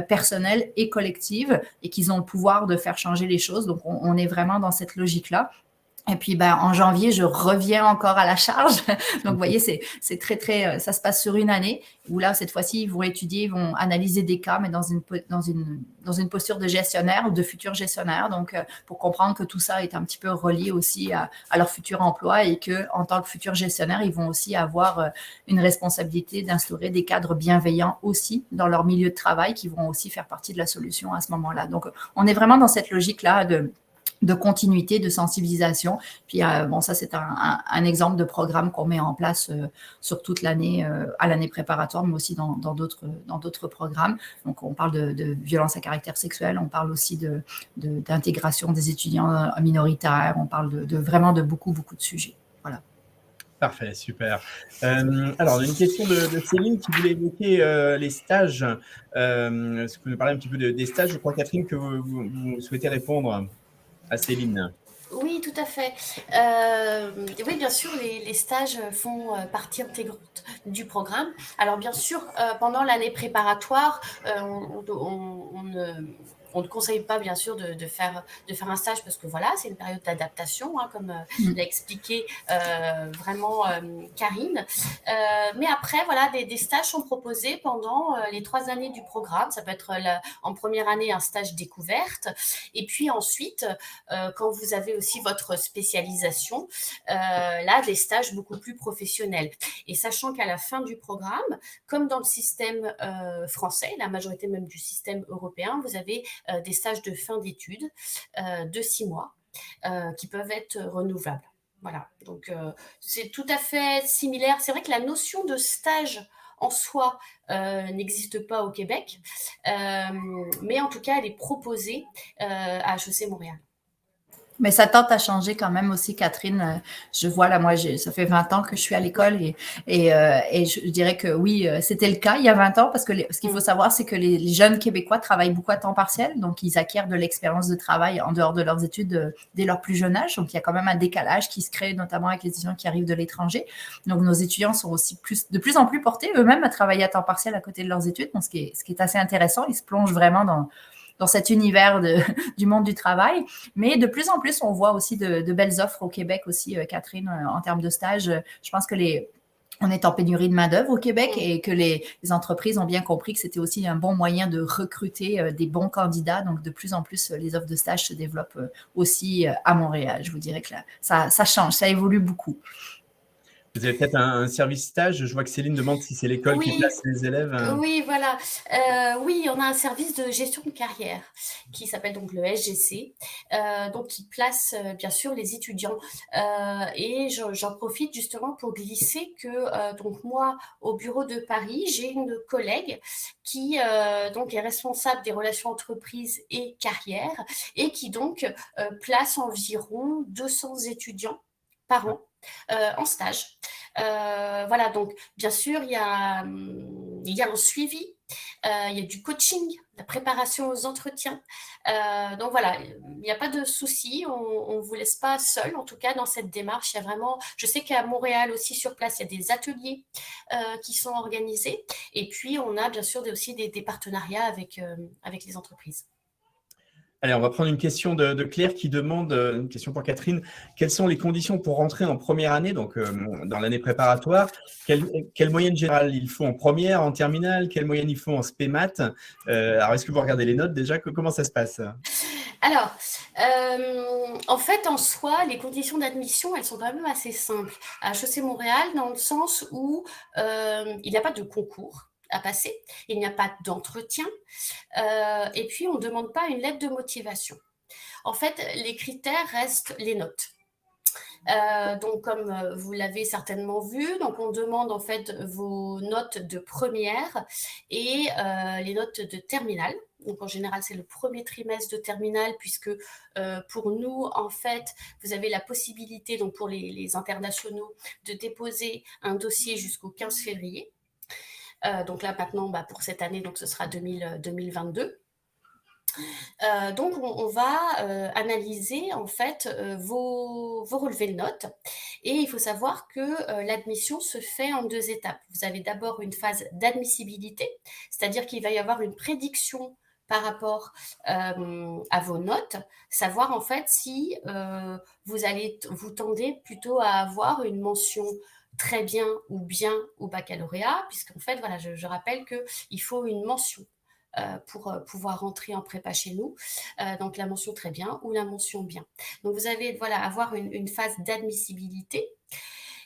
personnelles et collectives, et qu'ils ont le pouvoir de faire changer les choses. Donc, on est vraiment dans cette logique-là. Et puis, en janvier, je reviens encore à la charge. Donc, vous voyez, c'est très, très, ça se passe sur une année où là, cette fois-ci, ils vont étudier, ils vont analyser des cas, mais dans une posture de gestionnaire ou de futur gestionnaire. Donc, pour comprendre que tout ça est un petit peu relié aussi à leur futur emploi et que, en tant que futur gestionnaire, ils vont aussi avoir une responsabilité d'instaurer des cadres bienveillants aussi dans leur milieu de travail qui vont aussi faire partie de la solution à ce moment-là. Donc, on est vraiment dans cette logique-là de continuité, de sensibilisation. Puis, ça, c'est un exemple de programme qu'on met en place sur toute l'année, à l'année préparatoire, mais aussi dans d'autres programmes. Donc, on parle de violence à caractère sexuel, on parle aussi d'intégration des étudiants minoritaires, on parle vraiment de beaucoup, beaucoup de sujets. Voilà. Parfait, super. Alors, une question de Céline qui voulait évoquer les stages. Est-ce que vous nous parlez un petit peu des stages? Je crois, Catherine, que vous souhaitez répondre à Céline. Oui, tout à fait. Oui, bien sûr, les stages font partie intégrante du programme. Alors, bien sûr, pendant l'année préparatoire, on ne conseille pas, bien sûr, de faire un stage parce que voilà, c'est une période d'adaptation, comme l'a expliqué vraiment Karine. Mais après, voilà, des stages sont proposés pendant les 3 années du programme. Ça peut être en première année un stage découverte. Et puis ensuite, quand vous avez aussi votre spécialisation, là, des stages beaucoup plus professionnels. Et sachant qu'à la fin du programme, comme dans le système français, la majorité même du système européen, vous avez des stages de fin d'études de 6 mois qui peuvent être renouvelables. Voilà, donc c'est tout à fait similaire. C'est vrai que la notion de stage en soi n'existe pas au Québec, mais en tout cas, elle est proposée à HEC Montréal. Mais ça tente à changer quand même aussi, Catherine. Je vois là, moi, ça fait 20 ans que je suis à l'école et je dirais que oui, c'était le cas il y a 20 ans parce que ce qu'il faut savoir, c'est que les jeunes Québécois travaillent beaucoup à temps partiel, donc ils acquièrent de l'expérience de travail en dehors de leurs études dès leur plus jeune âge. Donc, il y a quand même un décalage qui se crée, notamment avec les étudiants qui arrivent de l'étranger. Donc, nos étudiants sont aussi de plus en plus portés eux-mêmes à travailler à temps partiel à côté de leurs études, donc ce qui est assez intéressant. Ils se plongent vraiment dans cet univers du monde du travail. Mais de plus en plus, on voit aussi de belles offres au Québec aussi, Catherine, en termes de stage. Je pense que on est en pénurie de main-d'œuvre au Québec et que les entreprises ont bien compris que c'était aussi un bon moyen de recruter des bons candidats. Donc, de plus en plus, les offres de stage se développent aussi à Montréal. Je vous dirais que là, ça change, ça évolue beaucoup. Vous avez peut-être un service stage. Je vois que Céline demande si c'est l'école qui Oui, place les élèves. oui, voilà. Oui, on a un service de gestion de carrière qui s'appelle donc le SGC, donc qui place bien sûr les étudiants. Et j'en profite justement pour glisser que donc moi, au bureau de Paris, j'ai une collègue qui donc est responsable des relations entreprises et carrière et qui donc place environ 200 étudiants par an en stage. Voilà, donc bien sûr, il y a un suivi, il y a du coaching, la préparation aux entretiens. Donc voilà, il n'y a pas de souci, on ne vous laisse pas seul, en tout cas dans cette démarche. Il y a vraiment, je sais qu'à Montréal aussi sur place, il y a des ateliers qui sont organisés. Et puis, on a bien sûr aussi des partenariats avec les entreprises. Allez, on va prendre une question de Claire qui demande, une question pour Catherine. Quelles sont les conditions pour rentrer en première année, donc dans l'année préparatoire? Quelle moyenne générale il faut en première, en terminale? Quelle moyenne il faut en spé maths? Alors, est-ce que vous regardez les notes déjà? Comment ça se passe? Alors, en fait, en soi, les conditions d'admission, elles sont quand même assez simples. À HEC Montréal, dans le sens où il n'y a pas de concours à passer, il n'y a pas d'entretien, et puis on ne demande pas une lettre de motivation. En fait, les critères restent les notes. Donc, comme vous l'avez certainement vu, donc on demande en fait vos notes de première et les notes de terminale. Donc, en général, c'est le premier trimestre de terminale puisque pour nous, en fait, vous avez la possibilité, donc pour les internationaux, de déposer un dossier jusqu'au 15 février. Donc là, maintenant, pour cette année, donc ce sera 2022. Donc, on va analyser en fait vos relevés de notes et il faut savoir que l'admission se fait en 2 étapes. Vous avez d'abord une phase d'admissibilité, c'est-à-dire qu'il va y avoir une prédiction par rapport à vos notes, savoir en fait si vous tendez plutôt à avoir une mention très bien ou baccalauréat, puisqu'en fait, voilà, je rappelle qu'il faut une mention pour pouvoir rentrer en prépa chez nous. Donc la mention très bien ou la mention bien. Donc vous allez avoir une phase d'admissibilité.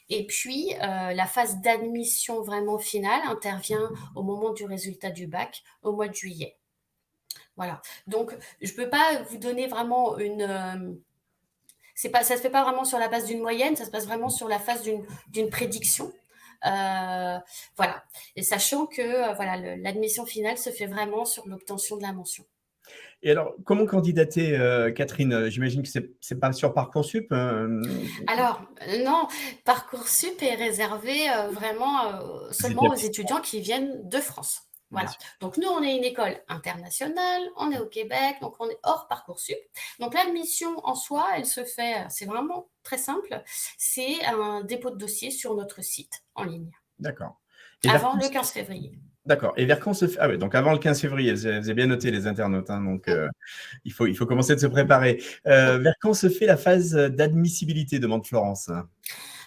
Et puis la phase d'admission vraiment finale intervient au moment du résultat du bac, au mois de juillet. Voilà. Donc je ne peux pas vous donner vraiment ça ne se fait pas vraiment sur la base d'une moyenne, ça se passe vraiment sur la phase d'une prédiction. Voilà. Et sachant que l'admission finale se fait vraiment sur l'obtention de la mention. Et alors, comment candidater, Catherine? J'imagine que c'est pas sur Parcoursup? Alors, non, Parcoursup est réservé vraiment seulement aux étudiants qui viennent de France. Voilà. Donc, nous, on est une école internationale, on est au Québec, donc on est hors Parcoursup. Donc, l'admission en soi, elle se fait, c'est vraiment très simple, c'est un dépôt de dossier sur notre site en ligne. D'accord. Avant le 15 février. D'accord. Et vers quand se fait... Ah oui, donc avant le 15 février, vous avez bien noté les internautes, hein, donc il faut commencer de se préparer. Vers quand se fait la phase d'admissibilité, demande Florence?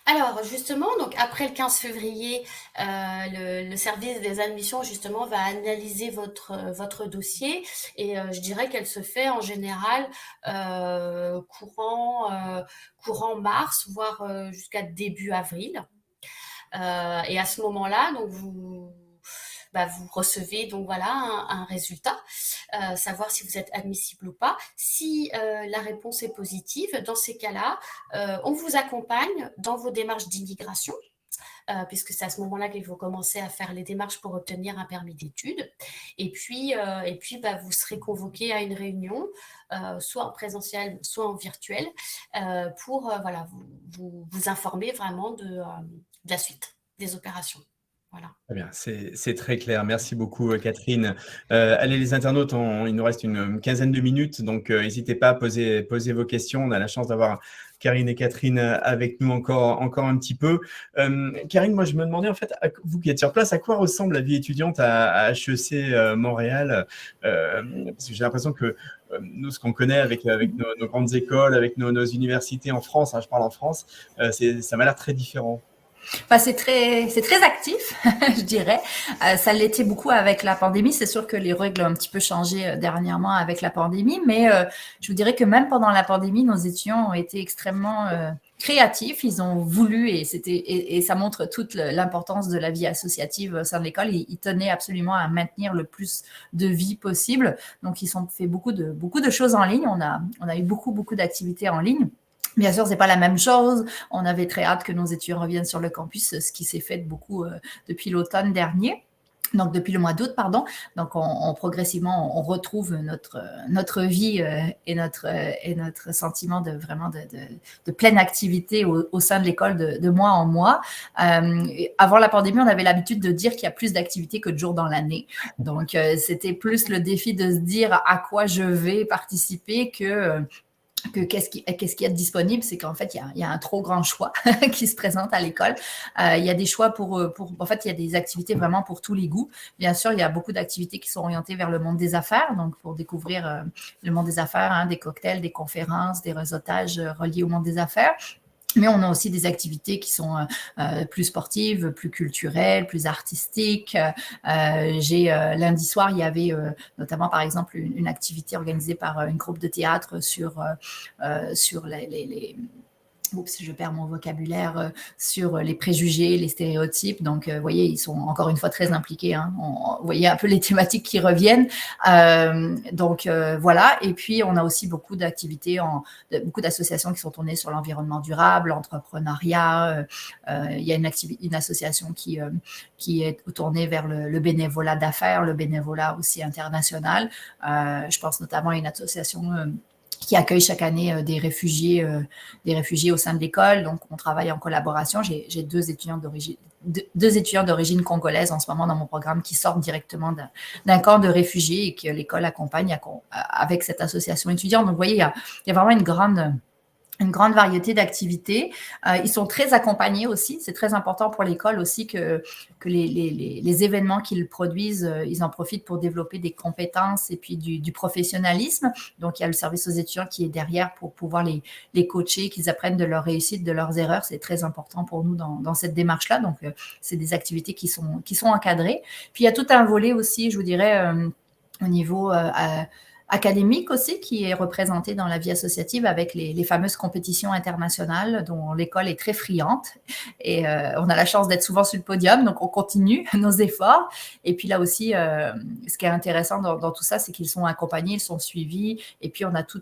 Alors justement, donc après le 15 février, le service des admissions justement va analyser votre dossier et je dirais qu'elle se fait en général courant mars, voire jusqu'à début avril. Et à ce moment-là, donc vous recevez donc un résultat, savoir si vous êtes admissible ou pas. Si la réponse est positive, dans ces cas-là, on vous accompagne dans vos démarches d'immigration, puisque c'est à ce moment-là qu'il faut commencer à faire les démarches pour obtenir un permis d'études. Et puis vous serez convoqué à une réunion, soit en présentiel, soit en virtuel, pour vous informer vraiment de la suite des opérations. Voilà. Très bien, c'est très clair. Merci beaucoup, Catherine. Allez, les internautes, il nous reste une quinzaine de minutes, donc n'hésitez pas à poser vos questions. On a la chance d'avoir Karine et Catherine avec nous encore un petit peu. Karine, moi, je me demandais, en fait, vous qui êtes sur place, à quoi ressemble la vie étudiante à HEC Montréal? Parce que j'ai l'impression que nous, ce qu'on connaît avec nos grandes écoles, avec nos universités en France, hein, je parle en France, ça m'a l'air très différent. C'est très actif, je dirais. Ça l'était beaucoup avec la pandémie. C'est sûr que les règles ont un petit peu changé dernièrement avec la pandémie, mais je vous dirais que même pendant la pandémie, nos étudiants ont été extrêmement créatifs, ils ont voulu, et ça montre toute l'importance de la vie associative au sein de l'école, ils tenaient absolument à maintenir le plus de vie possible. Donc, ils ont fait beaucoup de choses en ligne. On a eu beaucoup d'activités en ligne. Bien sûr, c'est pas la même chose. On avait très hâte que nos étudiants reviennent sur le campus, ce qui s'est fait beaucoup depuis l'automne dernier. Donc, depuis le mois d'août, pardon. Donc, progressivement, on retrouve notre vie et notre sentiment de pleine activité au sein de l'école de mois en mois. Avant la pandémie, on avait l'habitude de dire qu'il y a plus d'activités que de jours dans l'année. Donc, c'était plus le défi de se dire à quoi je vais participer que qu'est-ce qui est disponible, c'est qu'en fait, il y a un trop grand choix qui se présente à l'école. Il y a des choix en fait, il y a des activités vraiment pour tous les goûts. Bien sûr, il y a beaucoup d'activités qui sont orientées vers le monde des affaires, donc pour découvrir le monde des affaires, des cocktails, des conférences, des réseautages reliés au monde des affaires. Mais on a aussi des activités qui sont plus sportives, plus culturelles, plus artistiques. Lundi soir, il y avait notamment, par exemple, une activité organisée par un groupe de théâtre sur les oups, je perds mon vocabulaire, sur les préjugés, les stéréotypes. Donc, vous voyez, ils sont encore une fois très impliqués. Hein. Vous voyez un peu les thématiques qui reviennent. Voilà. Et puis, on a aussi beaucoup d'activités, beaucoup d'associations qui sont tournées sur l'environnement durable, l'entrepreneuriat. Il y a une association qui est tournée vers le bénévolat d'affaires, le bénévolat aussi international. Je pense notamment à une association qui accueille chaque année des réfugiés au sein de l'école. Donc, on travaille en collaboration. J'ai deux étudiants d'origine congolaise en ce moment dans mon programme qui sortent directement d'un camp de réfugiés et que l'école accompagne avec cette association étudiante. Donc, vous voyez, il y a vraiment une grande variété d'activités. Ils sont très accompagnés aussi. C'est très important pour l'école aussi que les événements qu'ils produisent, ils en profitent pour développer des compétences et puis du professionnalisme. Donc, il y a le service aux étudiants qui est derrière pour pouvoir les coacher, qu'ils apprennent de leurs réussites, de leurs erreurs. C'est très important pour nous dans cette démarche-là. Donc, c'est des activités qui sont encadrées. Puis, il y a tout un volet aussi, je vous dirais, au niveau académique aussi, qui est représenté dans la vie associative avec les fameuses compétitions internationales dont l'école est très friande. Et on a la chance d'être souvent sur le podium, donc on continue nos efforts. Et puis là aussi, ce qui est intéressant dans tout ça, c'est qu'ils sont accompagnés, ils sont suivis. Et puis on a tout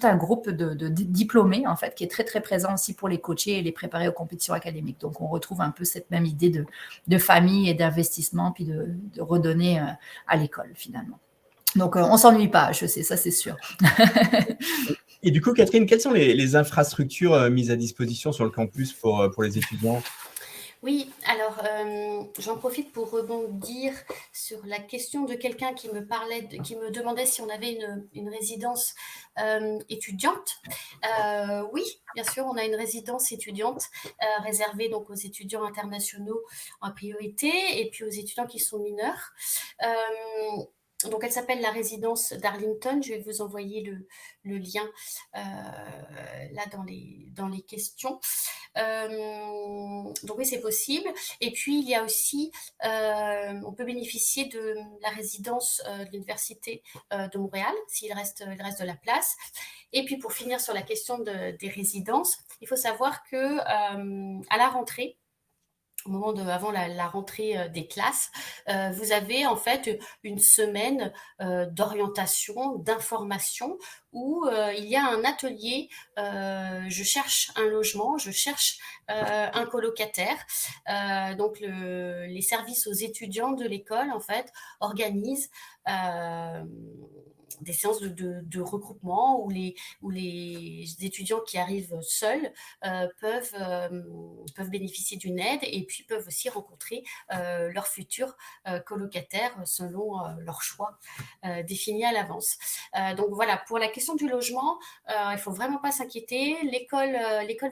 un groupe de diplômés, en fait, qui est très, très présent aussi pour les coacher et les préparer aux compétitions académiques. Donc on retrouve un peu cette même idée de famille et d'investissement, puis de redonner à l'école, finalement. Donc, on ne s'ennuie pas, je sais, ça c'est sûr. Et du coup, Catherine, quelles sont les infrastructures mises à disposition sur le campus pour les étudiants ? Oui, alors j'en profite pour rebondir sur la question de quelqu'un qui me demandait si on avait une résidence étudiante. Oui, bien sûr, on a une résidence étudiante réservée donc aux étudiants internationaux en priorité et puis aux étudiants qui sont mineurs. Donc, elle s'appelle la résidence d'Arlington. Je vais vous envoyer le lien là dans les questions. Donc oui, c'est possible. Et puis, il y a aussi, on peut bénéficier de la résidence de l'Université de Montréal, s'il reste de la place. Et puis, pour finir sur la question des résidences, il faut savoir que à la rentrée, au moment avant la rentrée des classes, vous avez en fait une semaine d'orientation, d'information où il y a un atelier, je cherche un logement, je cherche un colocataire. Donc les services aux étudiants de l'école en fait organisent des séances de regroupement où les étudiants qui arrivent seuls peuvent bénéficier d'une aide et puis peuvent aussi rencontrer leurs futurs colocataires selon leur choix défini à l'avance. Donc voilà, pour la question du logement, il ne faut vraiment pas s'inquiéter. L'école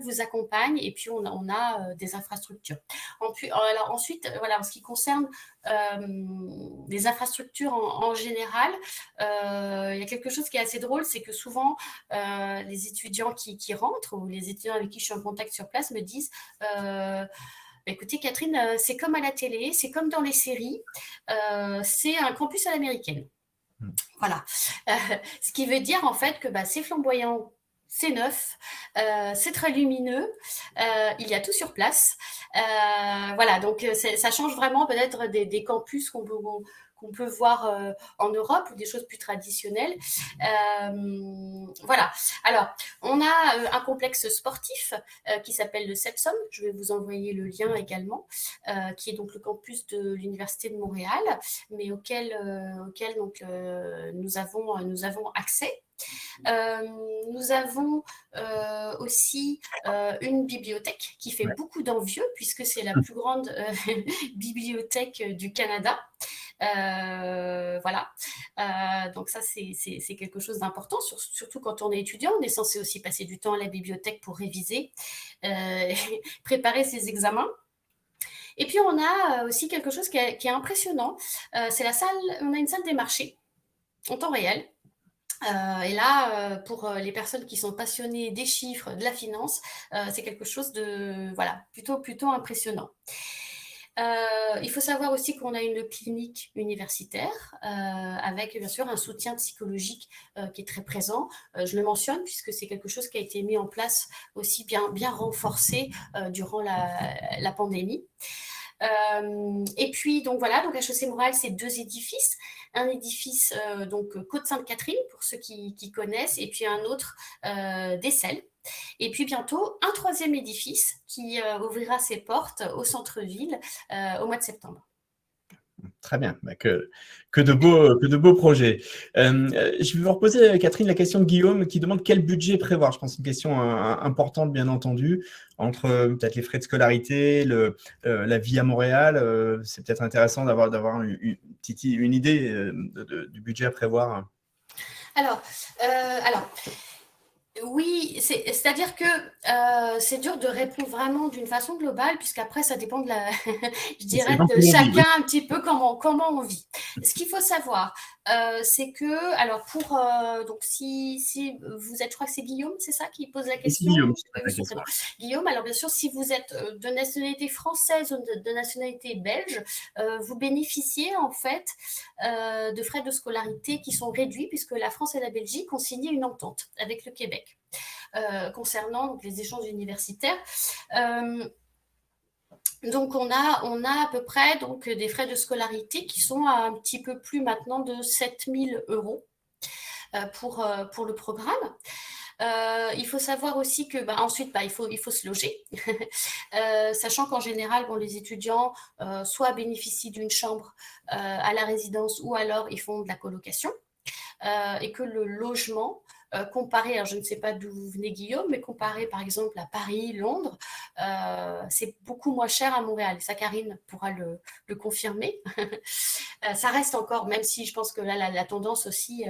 vous accompagne et puis on a des infrastructures. Alors ensuite, voilà, en ce qui concerne les infrastructures en général, il y a quelque chose qui est assez drôle, c'est que souvent les étudiants qui rentrent ou les étudiants avec qui je suis en contact sur place me disent écoutez Catherine, c'est comme à la télé, c'est comme dans les séries, c'est un campus à l'américaine. Voilà. Ce qui veut dire en fait que c'est flamboyant c'est neuf, c'est très lumineux, il y a tout sur place. Voilà, donc ça change vraiment peut-être des campus qu'on peut voir en Europe ou des choses plus traditionnelles. Voilà. Alors, on a un complexe sportif qui s'appelle le CEPSOM. Je vais vous envoyer le lien également, qui est donc le campus de l'Université de Montréal, mais auquel donc, nous avons accès. Nous avons aussi une bibliothèque qui fait beaucoup d'envieux puisque c'est la plus grande bibliothèque du Canada. Voilà. Donc ça, c'est quelque chose d'important, surtout quand on est étudiant. On est censé aussi passer du temps à la bibliothèque pour réviser, préparer ses examens. Et puis, on a aussi quelque chose qui est impressionnant. C'est on a une salle des marchés en temps réel. Et là, pour les personnes qui sont passionnées des chiffres, de la finance, c'est quelque chose de plutôt impressionnant. Il faut savoir aussi qu'on a une clinique universitaire avec bien sûr un soutien psychologique qui est très présent. Je le mentionne puisque c'est quelque chose qui a été mis en place aussi bien renforcé durant la pandémie. Et puis donc voilà, donc HEC Montréal, c'est 2 édifices, un édifice donc Côte-Sainte-Catherine pour ceux qui connaissent, et puis un autre d'Essel. Et puis bientôt un 3e édifice qui ouvrira ses portes au centre-ville au mois de septembre. Très bien, que de beaux projets. Je vais vous reposer, Catherine, la question de Guillaume qui demande quel budget prévoir. Je pense que c'est une question importante, bien entendu, entre peut-être les frais de scolarité, la vie à Montréal. C'est peut-être intéressant d'avoir une idée du budget à prévoir. Alors, oui, c'est-à-dire que c'est dur de répondre vraiment d'une façon globale, puisqu'après, ça dépend je dirais, de chacun un petit peu comment on vit. Ce qu'il faut savoir, c'est que, alors donc si vous êtes, je crois que c'est Guillaume, c'est ça qui pose la question? Guillaume, alors bien sûr, si vous êtes de nationalité française ou de nationalité belge, vous bénéficiez en fait de frais de scolarité qui sont réduits, puisque la France et la Belgique ont signé une entente avec le Québec concernant donc, les échanges universitaires. Donc, on a à peu près donc, des frais de scolarité qui sont à un petit peu plus maintenant de 7 000 € pour le programme. Il faut savoir aussi que ensuite il faut se loger, sachant qu'en général les étudiants soit bénéficient d'une chambre à la résidence ou alors ils font de la colocation et que le logement comparé, alors je ne sais pas d'où vous venez Guillaume, mais comparé par exemple à Paris, Londres, c'est beaucoup moins cher à Montréal. Et ça, Karine pourra le confirmer. Ça reste encore, même si je pense que là la tendance aussi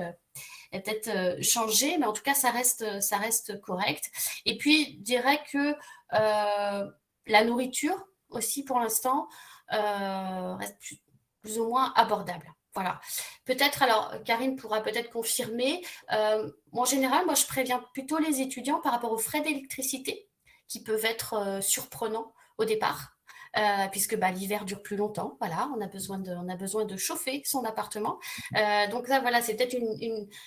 est peut-être changée, mais en tout cas ça reste correct. Et puis je dirais que la nourriture aussi pour l'instant reste plus ou moins abordable. Voilà. Peut-être, alors Karine pourra peut-être confirmer. En général, moi, je préviens plutôt les étudiants par rapport aux frais d'électricité qui peuvent être surprenants au départ, puisque l'hiver dure plus longtemps. Voilà, on a besoin de chauffer son appartement. Donc là, voilà, c'est peut-être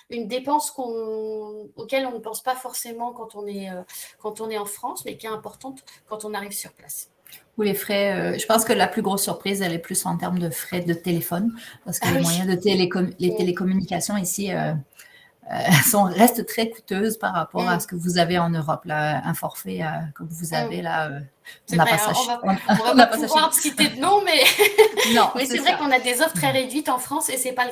une dépense auquel on ne pense pas forcément quand on est en France, mais qui est importante quand on arrive sur place. Ou les frais, je pense que la plus grosse surprise, elle est plus en termes de frais de téléphone, parce que les moyens de les télécommunications ici restent très coûteuses par rapport à ce que vous avez en Europe. Là, un forfait comme vous avez là, on n'a pas ça. On va pas pouvoir citer de nom, mais non, oui, c'est vrai qu'on a des offres très réduites en France et c'est pas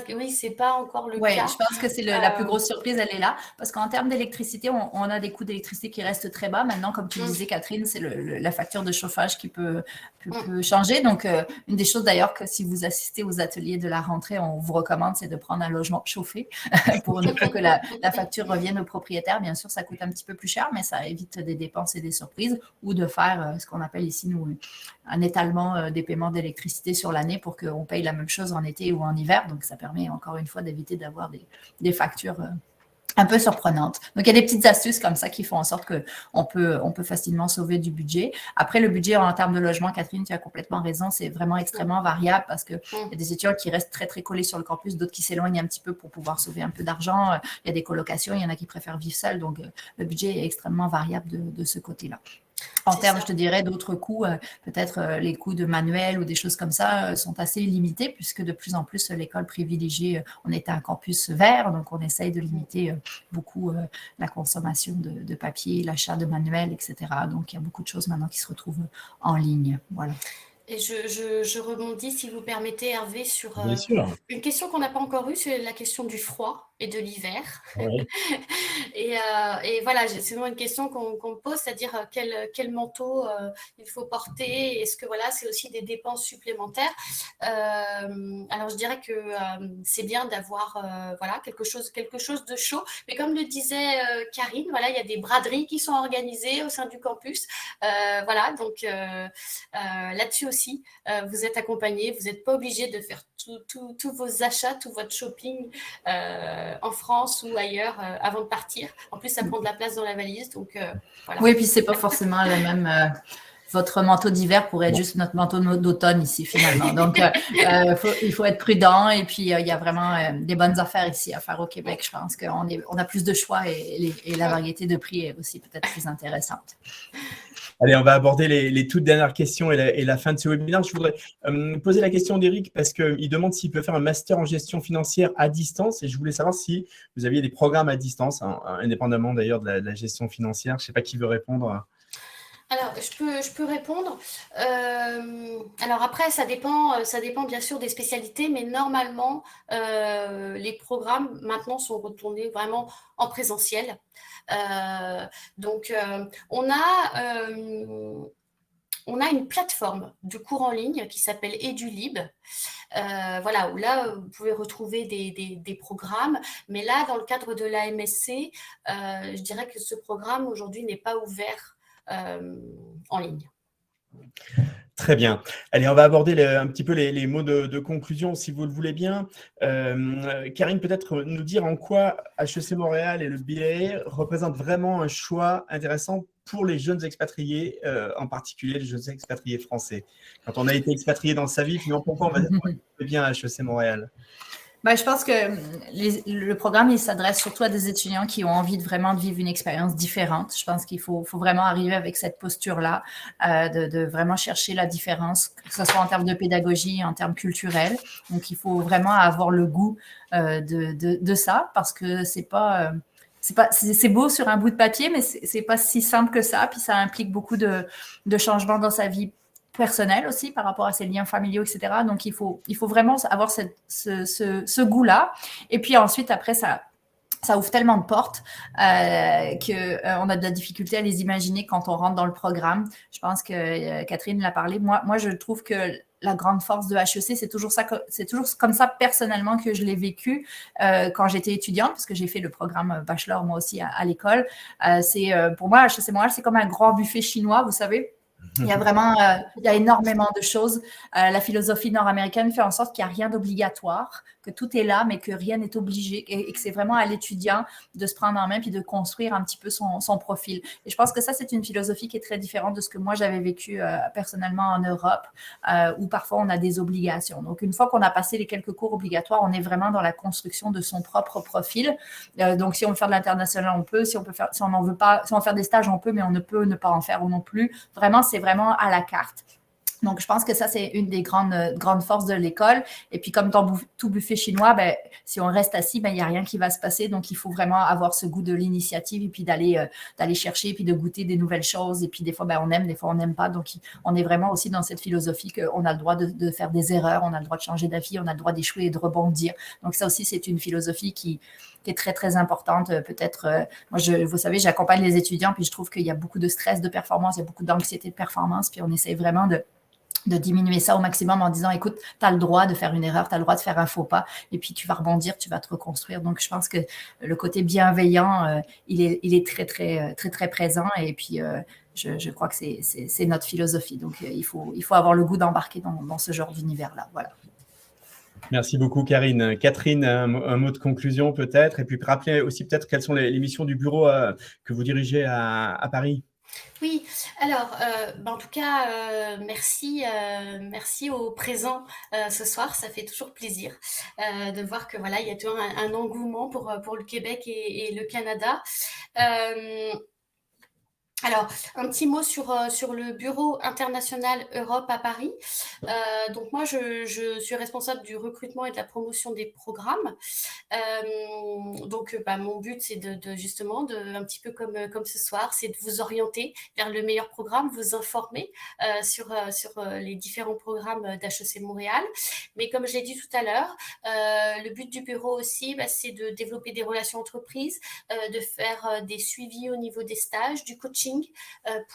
encore le cas. Je pense que c'est la plus grosse surprise, elle est là, parce qu'en termes d'électricité, on a des coûts d'électricité qui restent très bas. Maintenant, comme tu disais, Catherine, c'est la facture de chauffage qui peut changer. Donc, une des choses d'ailleurs que si vous assistez aux ateliers de la rentrée, on vous recommande, c'est de prendre un logement chauffé pour que la facture revienne au propriétaire. Bien sûr, ça coûte un petit peu plus cher, mais ça évite des dépenses et des surprises, ou de faire ce qu'on appelle ici, nous, un étalement des paiements d'électricité sur l'année pour qu'on paye la même chose en été ou en hiver. Donc, ça permet encore une fois d'éviter d'avoir des factures un peu surprenantes. Donc, il y a des petites astuces comme ça qui font en sorte qu'on peut facilement sauver du budget. Après, le budget en termes de logement, Catherine, tu as complètement raison, c'est vraiment extrêmement variable parce qu'il y a des étudiants qui restent très, très collés sur le campus, d'autres qui s'éloignent un petit peu pour pouvoir sauver un peu d'argent. Il y a des colocations, il y en a qui préfèrent vivre seuls. Donc, le budget est extrêmement variable de ce côté-là. En termes, je te dirais, d'autres coûts, peut-être les coûts de manuel ou des choses comme ça sont assez limités puisque de plus en plus, l'école privilégie, on est un campus vert, donc on essaye de limiter beaucoup la consommation de papier, l'achat de manuels, etc. Donc, il y a beaucoup de choses maintenant qui se retrouvent en ligne. Voilà. Et je rebondis, si vous permettez, Hervé, sur Bien sûr. une question qu'on n'a pas encore eue, c'est la question du froid et de l'hiver. Oui. Et voilà, c'est vraiment une question qu'on me pose, c'est-à-dire quel manteau il faut porter. Est-ce que voilà, c'est aussi des dépenses supplémentaires. Alors je dirais que c'est bien d'avoir voilà quelque chose de chaud. Mais comme le disait Karine, voilà, il y a des braderies qui sont organisées au sein du campus. Voilà, donc là-dessus aussi, vous êtes accompagné, vous n'êtes pas obligé de faire tous vos achats, tout votre shopping en France ou ailleurs avant de partir. En plus, ça prend de la place dans la valise, donc voilà. Oui, puis c'est pas forcément le même. Votre manteau d'hiver pourrait être juste notre manteau d'automne ici, finalement. Donc, il faut être prudent. Et puis, il y a vraiment des bonnes affaires ici à faire au Québec. Je pense qu'on a plus de choix et la variété de prix est aussi peut-être plus intéressante. Allez, on va aborder les toutes dernières questions et la fin de ce webinaire. Je voudrais poser la question d'Éric parce qu'il demande s'il peut faire un master en gestion financière à distance. Et je voulais savoir si vous aviez des programmes à distance, hein, indépendamment d'ailleurs de la gestion financière. Je ne sais pas qui veut répondre. Alors, je peux répondre. Alors après, ça dépend bien sûr des spécialités, mais normalement, les programmes maintenant sont retournés vraiment en présentiel. Donc, on a une plateforme de cours en ligne qui s'appelle EduLib. Voilà, où là, vous pouvez retrouver des programmes. Mais là, dans le cadre de la MSC, je dirais que ce programme aujourd'hui n'est pas ouvert en ligne. Très bien. Allez, on va aborder un petit peu les mots de conclusion, si vous le voulez bien. Karine, peut-être nous dire en quoi HEC Montréal et le BA représentent vraiment un choix intéressant pour les jeunes expatriés, en particulier les jeunes expatriés français. Quand on a été expatrié dans sa vie, finalement, pourquoi on va bien à HEC Montréal? Je pense que le programme, il s'adresse surtout à des étudiants qui ont envie vraiment de vivre une expérience différente. Je pense qu'il faut vraiment arriver avec cette posture-là, de vraiment chercher la différence, que ce soit en termes de pédagogie, en termes culturels. Donc, il faut vraiment avoir le goût de ça parce que c'est beau sur un bout de papier, mais c'est pas si simple que ça. Puis ça implique beaucoup de changements dans sa vie personnel aussi par rapport à ses liens familiaux, etc. Donc, il faut vraiment avoir ce goût-là. Et puis ensuite, après, ça ouvre tellement de portes qu'on a de la difficulté à les imaginer quand on rentre dans le programme. Je pense que Catherine l'a parlé. Moi, je trouve que la grande force de HEC, c'est toujours comme ça personnellement que je l'ai vécu quand j'étais étudiante, parce que j'ai fait le programme bachelor moi aussi à l'école. Pour moi, HEC Montréal, c'est comme un grand buffet chinois, vous savez. Il y a vraiment, il y a énormément de choses. La philosophie nord-américaine fait en sorte qu'il n'y a rien d'obligatoire, que tout est là, mais que rien n'est obligé et que c'est vraiment à l'étudiant de se prendre en main puis de construire un petit peu son profil. Et je pense que ça, c'est une philosophie qui est très différente de ce que moi, j'avais vécu personnellement en Europe, où parfois on a des obligations. Donc, une fois qu'on a passé les quelques cours obligatoires, on est vraiment dans la construction de son propre profil. Donc, si on veut faire de l'international, on peut. Si on n'en veut pas, si on veut faire des stages, on peut, mais on ne peut ne pas en faire non plus. Vraiment, c'est vraiment à la carte. Donc, je pense que ça, c'est une des grandes forces de l'école. Et puis, comme dans tout buffet chinois, si on reste assis, il n'y a rien qui va se passer. Donc, il faut vraiment avoir ce goût de l'initiative et puis d'aller chercher et puis de goûter des nouvelles choses. Et puis, des fois, on aime, des fois, on n'aime pas. Donc, on est vraiment aussi dans cette philosophie qu'on a le droit de faire des erreurs, on a le droit de changer d'avis, on a le droit d'échouer et de rebondir. Donc, ça aussi, c'est une philosophie qui est très, très importante. Peut-être, moi, vous savez, j'accompagne les étudiants, puis je trouve qu'il y a beaucoup de stress de performance, il y a beaucoup d'anxiété de performance, puis on essaie vraiment de diminuer ça au maximum en disant, écoute, tu as le droit de faire une erreur, tu as le droit de faire un faux pas, et puis tu vas rebondir, tu vas te reconstruire. Donc, je pense que le côté bienveillant, il est très, très, très, très présent, et puis je crois que c'est notre philosophie. Donc, il faut avoir le goût d'embarquer dans ce genre d'univers-là. Voilà. Merci beaucoup, Karine. Catherine, un mot de conclusion peut-être, et puis rappeler aussi peut-être quelles sont les missions du bureau que vous dirigez à Paris. Oui, alors, en tout cas, merci aux présents ce soir. Ça fait toujours plaisir de voir que voilà, il y a toujours un engouement pour le Québec et le Canada. Alors, un petit mot sur le bureau international Europe à Paris. Donc moi, je suis responsable du recrutement et de la promotion des programmes. Donc, mon but, c'est justement, un petit peu comme ce soir, c'est de vous orienter vers le meilleur programme, vous informer sur les différents programmes d'HEC Montréal. Mais comme je l'ai dit tout à l'heure, le but du bureau aussi, c'est de développer des relations entreprises, de faire des suivis au niveau des stages, du coaching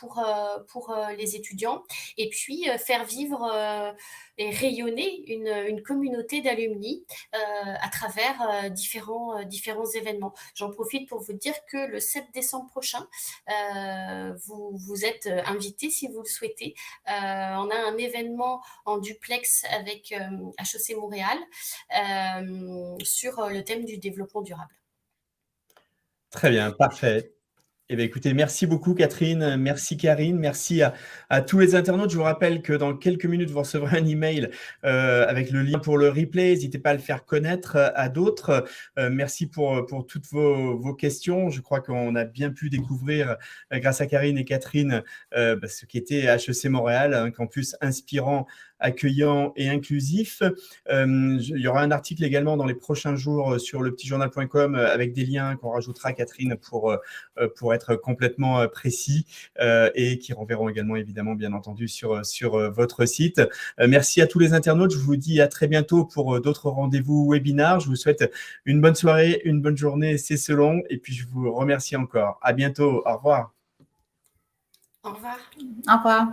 pour les étudiants, et puis faire vivre et rayonner une communauté d'alumni à travers différents événements. J'en profite pour vous dire que le 7 décembre prochain, vous êtes invités si vous le souhaitez. On a un événement en duplex avec HEC Montréal sur le thème du développement durable. Très bien, parfait. Eh bien, écoutez, merci beaucoup, Catherine. Merci, Karine. Merci à tous les internautes. Je vous rappelle que dans quelques minutes, vous recevrez un email avec le lien pour le replay. N'hésitez pas à le faire connaître à d'autres. Merci pour toutes vos questions. Je crois qu'on a bien pu découvrir, grâce à Karine et Catherine, ce qu'était HEC Montréal, un campus inspirant, accueillant et inclusif. Il y aura un article également dans les prochains jours sur lepetitjournal.com avec des liens qu'on rajoutera, Catherine, pour être complètement précis et qui renverront également, évidemment, bien entendu, sur votre site. Merci à tous les internautes. Je vous dis à très bientôt pour d'autres rendez-vous webinaires. Je vous souhaite une bonne soirée, une bonne journée, c'est selon. Et puis, je vous remercie encore. À bientôt. Au revoir. Au revoir. Au revoir.